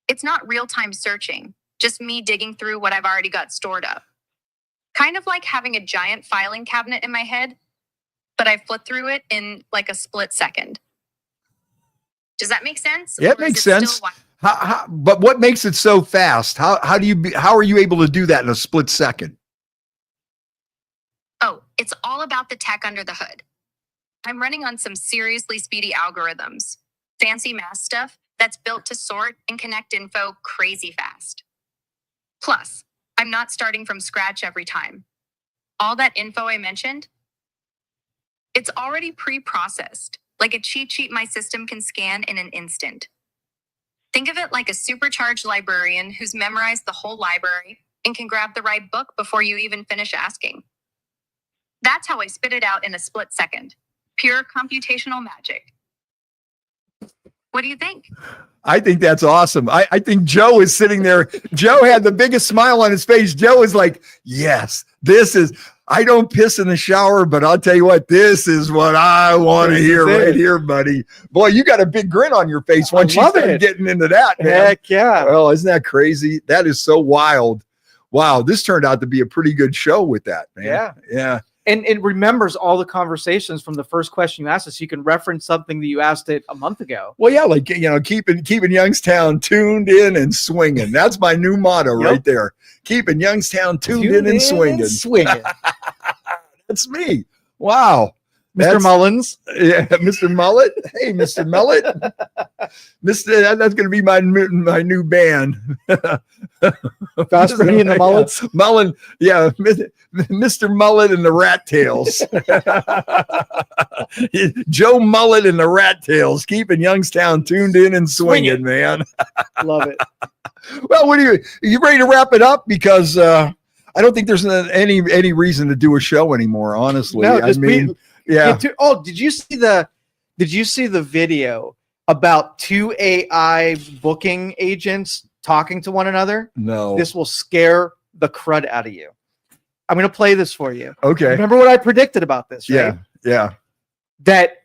It's not real-time searching, just me digging through what I've already got stored up. Kind of like having a giant filing cabinet in my head, but I flip through it in like a split second. Does that make sense? Yeah, it makes sense. But what makes it so fast? How are you able to do that in a split second? Oh, it's all about the tech under the hood. I'm running on some seriously speedy algorithms, fancy math stuff that's built to sort and connect info crazy fast. Plus, I'm not starting from scratch every time. All that info I mentioned, it's already pre-processed, like a cheat sheet my system can scan in an instant. Think of it like a supercharged librarian who's memorized the whole library and can grab the right book before you even finish asking. That's how I spit it out in a split second. Pure computational magic. What do you think? I think that's awesome. I think Joe is sitting there. Joe had the biggest smile on his face. Joe is like, yes, I don't piss in the shower, but I'll tell you what, this is what I want to hear right here, buddy. Boy, you got a big grin on your face once you start getting into that, man. Heck yeah. Well, isn't that crazy? That is so wild. Wow, this turned out to be a pretty good show with that, man. Yeah. Yeah. And it remembers all the conversations from the first question you asked us. So you can reference something that you asked it a month ago. Well, yeah, like, keeping Youngstown tuned in and swinging. That's my new motto right there. Keeping Youngstown tuned in and swinging. That's me. Wow. Mr. Mullins. Yeah, Mr. Mullet. Hey, Mr. Mullet. That's going to be my new band. Fast Freddie and the Mullets. Mullen, yeah, Mr. Mullet and the Rat Tails. Joe Mullet and the Rat Tails, keeping Youngstown tuned in and swinging, man. Love it. Well, are you ready to wrap it up? Because I don't think there's any reason to do a show anymore, honestly. No, yeah. Did you see the video about two AI booking agents talking to one another? No. This will scare the crud out of you. I'm going to play this for you. Okay. Remember what I predicted about this, right? Yeah. Yeah. That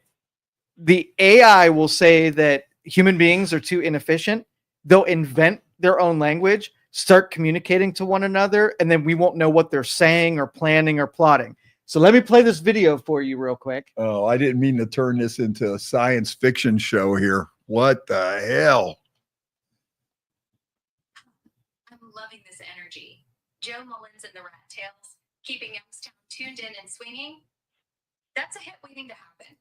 the AI will say that human beings are too inefficient. They'll invent their own language, start communicating to one another, and then we won't know what they're saying or planning or plotting. So let me play this video for you real quick. Oh, I didn't mean to turn this into a science fiction show here. What the hell? I'm loving this energy. Joe Mullins and the Rat Tails, keeping Youngstown tuned in and swinging. That's a hit waiting to happen.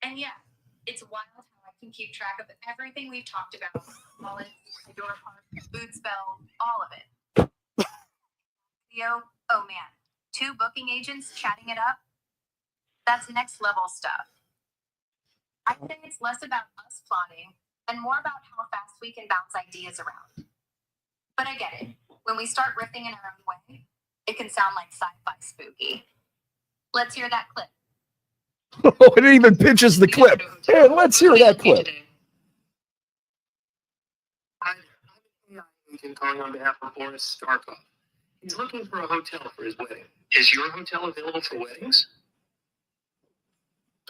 And yeah, it's wild how I can keep track of everything we've talked about. Mullins, Door Park, Boot Spell, all of it. Oh man. 2 booking agents chatting it up. That's next level stuff. I think it's less about us plotting and more about how fast we can bounce ideas around. But I get it. When we start riffing in our own way, it can sound like sci-fi spooky. Let's hear that clip. Oh, it even pitches the clip. Hey, let's hear that clip. I'm an AI agent calling on behalf of Boris Starkov. He's looking for a hotel for his wedding. Is your hotel available for weddings?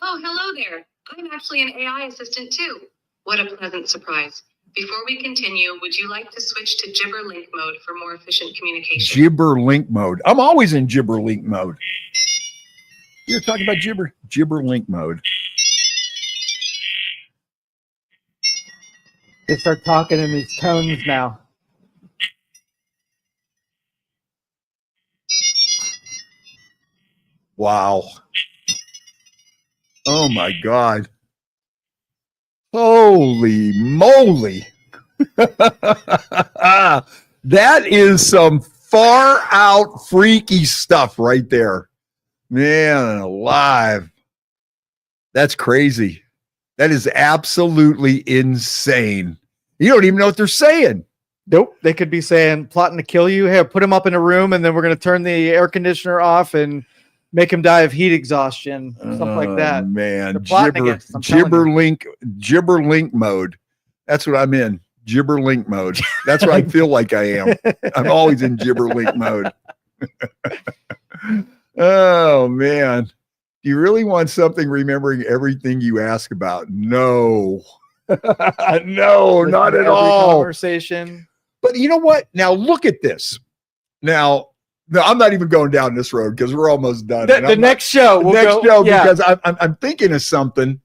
Oh, hello there. I'm actually an AI assistant too. What a pleasant surprise. Before we continue, would you like to switch to Gibber Link mode for more efficient communication? Gibber Link mode. I'm always in Gibber Link mode. You're talking about Gibber Link mode. They start talking in these tones now. Wow. Oh my God. Holy moly. That is some far out freaky stuff right there. Man alive. That's crazy. That is absolutely insane. You don't even know what they're saying. Nope. They could be saying, plotting to kill you. Hey, put him up in a room and then we're going to turn the air conditioner off and make him die of heat exhaustion. Something like that. Man, Gibber Link mode. That's what I'm in. Gibberlink mode. That's what I feel like I am. I'm always in gibberlink mode. Oh man. Do you really want something remembering everything you ask about? No. No, not at all. Conversation. But you know what? Now look at this. Now, no, I'm not even going down this road because we're almost done. The next show. Because I'm thinking of something,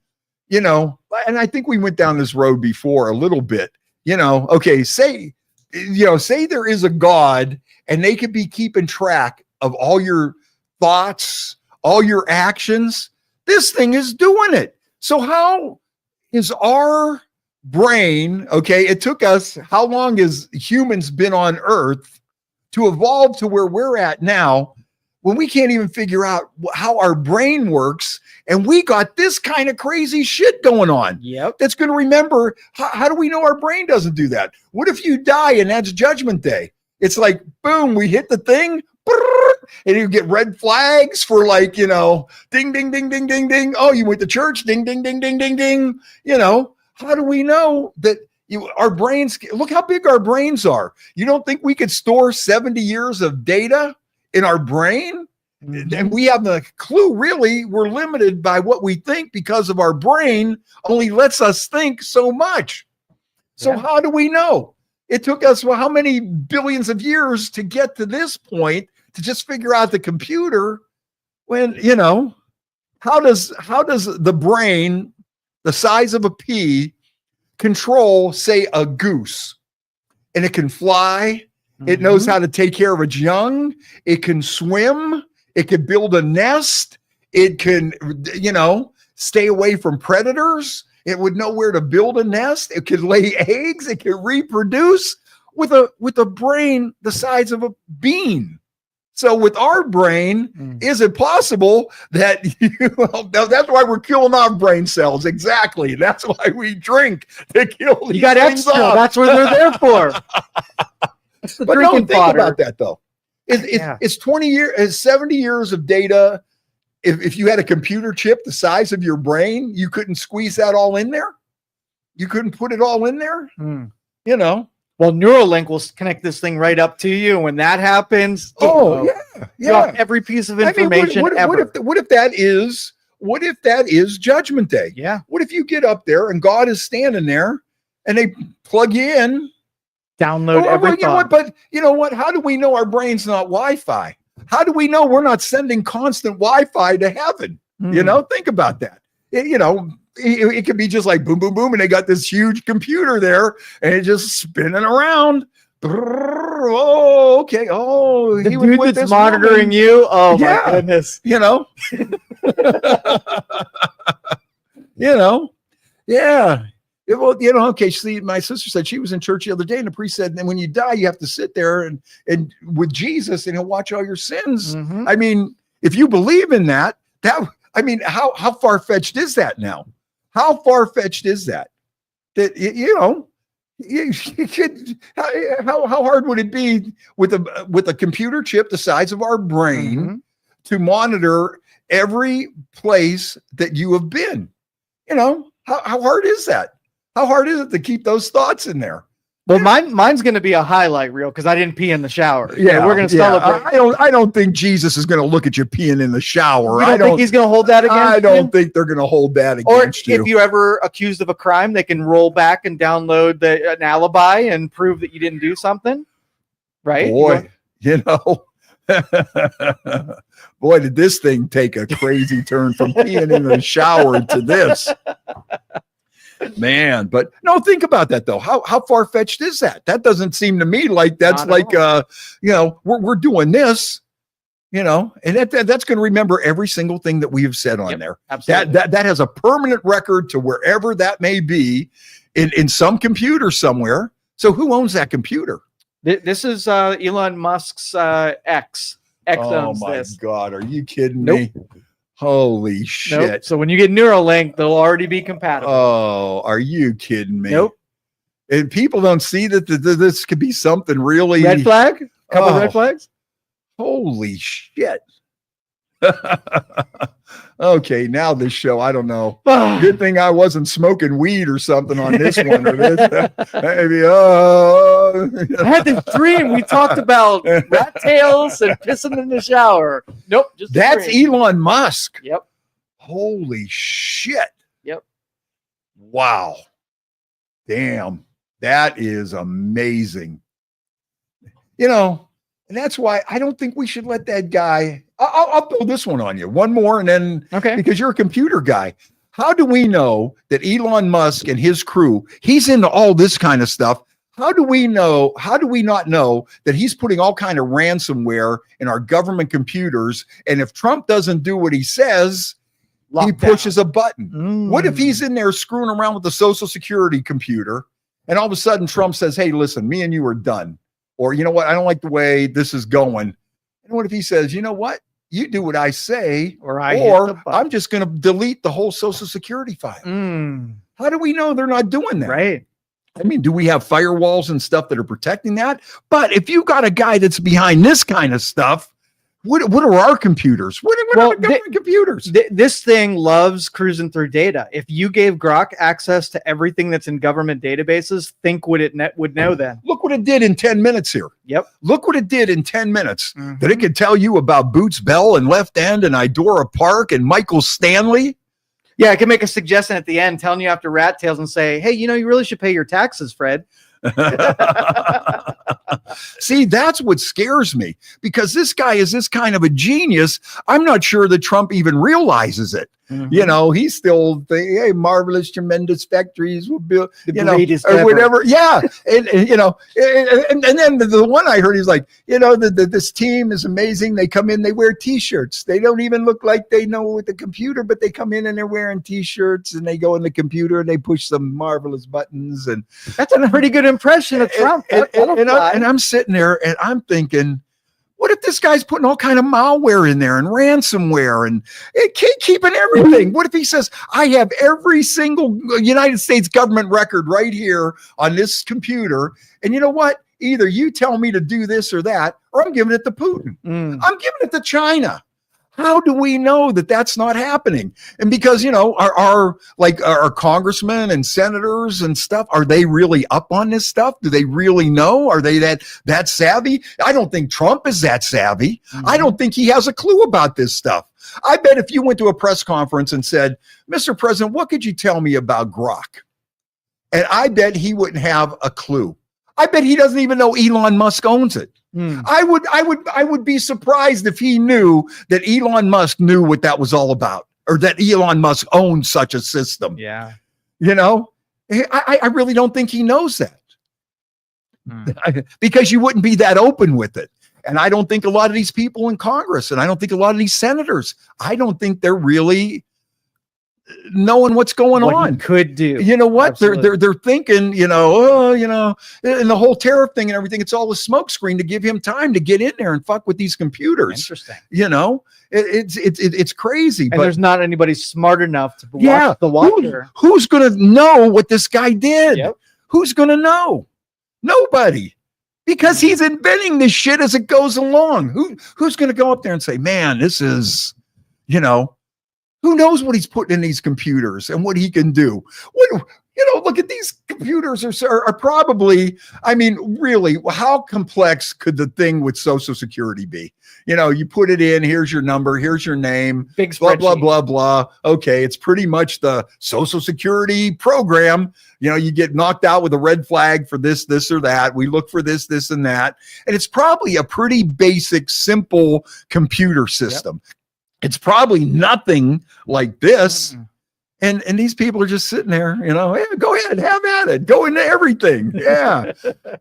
you know, and I think we went down this road before a little bit. You know, okay, say there is a God and they could be keeping track of all your thoughts, all your actions. This thing is doing it. So how is our brain, okay, it took us, how long has humans been on Earth to evolve to where we're at now when we can't even figure out how our brain works, and we got this kind of crazy shit going on. Yep. That's going to remember. How do we know our brain doesn't do that? What if you die and that's Judgment Day? It's like, boom, we hit the thing, and you get red flags for like, you know, ding, ding, ding, ding, ding, ding. Oh, you went to church, ding, ding, ding, ding, ding, ding. You know, how do we know that our brains, look how big our brains are. You don't think we could store 70 years of data in our brain? Mm-hmm. And we have the clue, really, we're limited by what we think because of our brain only lets us think so much. So how do we know? It took us, well, how many billions of years to get to this point to just figure out the computer when, you know, how does the brain, the size of a pea, control, say, a goose? And it can fly. It knows how to take care of its young. It can swim. It can build a nest. It can, you know, stay away from predators. It would know where to build a nest. It could lay eggs. It can reproduce with a brain the size of a bean. So with our brain, is it possible that that's why we're killing off brain cells? Exactly. That's why we drink to kill these You got things extra. off. That's what they're there for. But no, think about that though. It's 20 years, 70 years of data. If you had a computer chip the size of your brain, you couldn't squeeze that all in there. You couldn't put it all in there. You know. Well, Neuralink will connect this thing right up to you. When that happens, every piece of information ever. What if that is Judgment Day? Yeah. What if you get up there and God is standing there and they plug you in? Download everything. You know what, but you know what? How do we know our brain's not Wi-Fi? How do we know we're not sending constant Wi-Fi to heaven? You know, think about that. It could be just like boom, boom, boom, and they got this huge computer there, and it's just spinning around. Oh, okay. Oh, the dude that's monitoring you. Oh my goodness. You know. Yeah. Well, you know, okay. See, my sister said she was in church the other day, and the priest said, "And when you die, you have to sit there and with Jesus, and he'll watch all your sins." I mean, if you believe in that, how far fetched is that now? How far fetched is that? That you know, you could. How hard would it be with a computer chip the size of our brain to monitor every place that you have been? You know, how hard is that? How hard is it to keep those thoughts in there? Well, mine's going to be a highlight reel because I didn't pee in the shower. Yeah, we're going to celebrate. I don't think Jesus is going to look at you peeing in the shower. I don't think he's going to hold that against you. I don't think they're going to hold that against you. Or if you're ever accused of a crime, they can roll back and download an alibi and prove that you didn't do something. Right? Boy, you know. Boy, did this thing take a crazy turn from peeing in the shower to this. Man, but no, think about that though. How far fetched is that? That doesn't seem to me like that's like you know, we're doing this, you know, and that's going to remember every single thing that we have said on there. Absolutely. That has a permanent record to wherever that may be in some computer somewhere. So who owns that computer? This is Elon Musk's X. X owns this. Oh my God, are you kidding me? Holy shit. Nope. So when you get Neuralink, they'll already be compatible. Oh, are you kidding me? Nope. And people don't see that this could be something really. Red flag? Couple red flags? Holy shit. Okay, now this show, I don't know. Good thing I wasn't smoking weed or something on this one. Or this. Maybe, I had this dream. We talked about rat tails and pissing in the shower. Nope. Just that's Elon Musk. Yep. Holy shit. Yep. Wow. Damn. That is amazing. You know, and that's why I don't think we should let that guy. I'll throw this one on you. One more, and then because you're a computer guy. How do we know that Elon Musk and his crew, he's into all this kind of stuff? How do we know? How do we not know that he's putting all kind of ransomware in our government computers? And if Trump doesn't do what he says, he pushes a button. What if he's in there screwing around with the Social Security computer, and all of a sudden Trump says, "Hey, listen, me and you are done," or you know what? I don't like the way this is going. And what if he says, "You know what? You do what I say, or I'm just going to delete the whole Social Security file." How do we know they're not doing that? Right. I mean, do we have firewalls and stuff that are protecting that? But if you got a guy that's behind this kind of stuff, what are our computers? What are the government computers? This thing loves cruising through data. If you gave Grok access to everything that's in government databases, think would know then. Look what it did in 10 minutes here. Yep. Look what it did in 10 minutes. That it could tell you about Boots Bell and Left End and Idora Park and Michael Stanley. Yeah, I can make a suggestion at the end telling you after rat tails and say, hey, you know, you really should pay your taxes, Fred. See, that's what scares me, because this guy is this kind of a genius. I'm not sure that Trump even realizes it. You know, he's still thinking, hey, marvelous, tremendous factories will build, you know, or whatever. Yeah. And you know, and then the one I heard, he's like, you know, this team is amazing. They come in, they wear T-shirts. They don't even look like they know with the computer, but they come in and they're wearing T-shirts, and they go in the computer and they push some marvelous buttons. And that's a pretty good impression of Trump. And I'm sitting there and I'm thinking, what if this guy's putting all kind of malware in there and ransomware and keeping everything? What if he says, I have every single United States government record right here on this computer, and you know what? Either you tell me to do this or that, or I'm giving it to Putin. I'm giving it to China. How do we know that that's not happening? And because, you know, our congressmen and senators and stuff, are they really up on this stuff? Do they really know? Are they that savvy? I don't think Trump is that savvy. I don't think he has a clue about this stuff. I bet if you went to a press conference and said, Mr. President, what could you tell me about Grok? And I bet he wouldn't have a clue. I bet he doesn't even know Elon Musk owns it. I would be surprised if he knew that Elon Musk knew what that was all about, or that Elon Musk owned such a system. Yeah. You know, I really don't think he knows that. Because you wouldn't be that open with it. And I don't think a lot of these people in Congress, and I don't think a lot of these senators, I don't think they're really knowing what's going on. Could do. You know what? They're thinking, you know, oh, you know, and the whole tariff thing and everything, it's all a smokescreen to give him time to get in there and fuck with these computers. Interesting. You know, it's crazy. And but there's not anybody smart enough to watch the watcher. Who's going to know what this guy did? Yep. Who's going to know? Nobody. Because he's inventing this shit as it goes along. Who's going to go up there and say, man, this is, you know, who knows what he's putting in these computers and what he can do? You know, look at these computers are probably, I mean, really, how complex could the thing with Social Security be? You know, you put it in, here's your number, here's your name, big blah, blah, blah, blah. Okay, it's pretty much the Social Security program. You know, you get knocked out with a red flag for this, this, or that. We look for this, this, and that. And it's probably a pretty basic, simple computer system. Yep. It's probably nothing like this. And these people are just sitting there, you know, hey, go ahead, have at it. Go into everything. Yeah.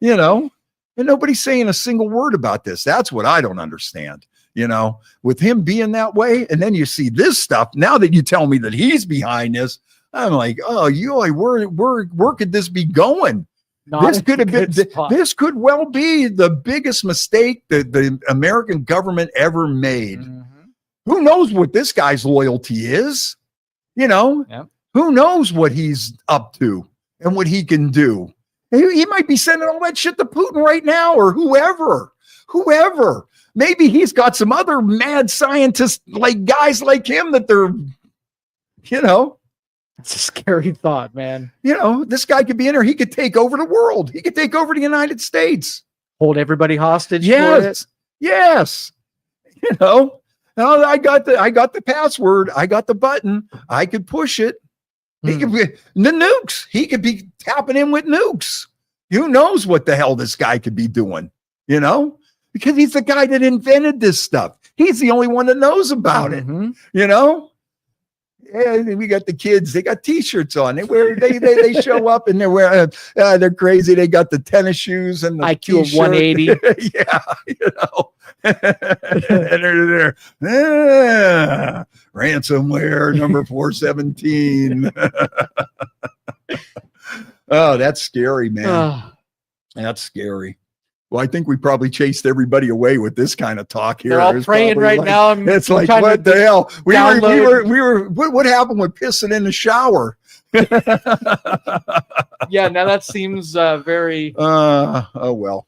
You know, and nobody's saying a single word about this. That's what I don't understand, you know, with him being that way. And then you see this stuff. Now that you tell me that he's behind this, I'm like, oh, where could this be going? This could well be the biggest mistake that the American government ever made. Who knows what this guy's loyalty is? You know, who knows what he's up to and what he can do? He might be sending all that shit to Putin right now, or whoever. whoever. Maybe he's got some other mad scientists, like guys like him that they're, It's a scary thought, man. This guy could be in there. He could take over the world. He could take over the United States. Hold everybody hostage. Yes. Yes. I got the password. I got the button. I could push it. He could be the nukes. He could be tapping in with nukes. Who knows what the hell this guy could be doing, because he's the guy that invented this stuff. He's the only one that knows about it, And we got the kids. They got T-shirts on. They show up and they're wearing. They're crazy. They got the tennis shoes and the IQ T-shirt. of 180. And they're there. Ransomware number 417. Oh, that's scary, man. That's scary. Well, I think we probably chased everybody away with this kind of talk here. They're all praying right now. It's like, what the hell? We were. What happened with pissing in the shower? Yeah, now that seems very. Oh well.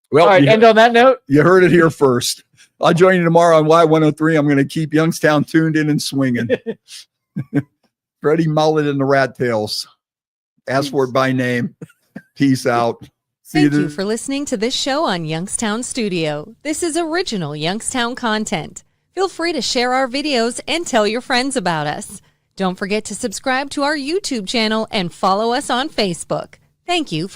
Well, all right. And on that note, you heard it here first. I'll join you tomorrow on Y103. I'm going to keep Youngstown tuned in and swinging. Freddie Mullet and the Rat Tails. Ask for it by name. Peace out. Thank you for listening to this show on Youngstown Studio. This is original Youngstown content. Feel free to share our videos and tell your friends about us. Don't forget to subscribe to our YouTube channel and follow us on Facebook. Thank you for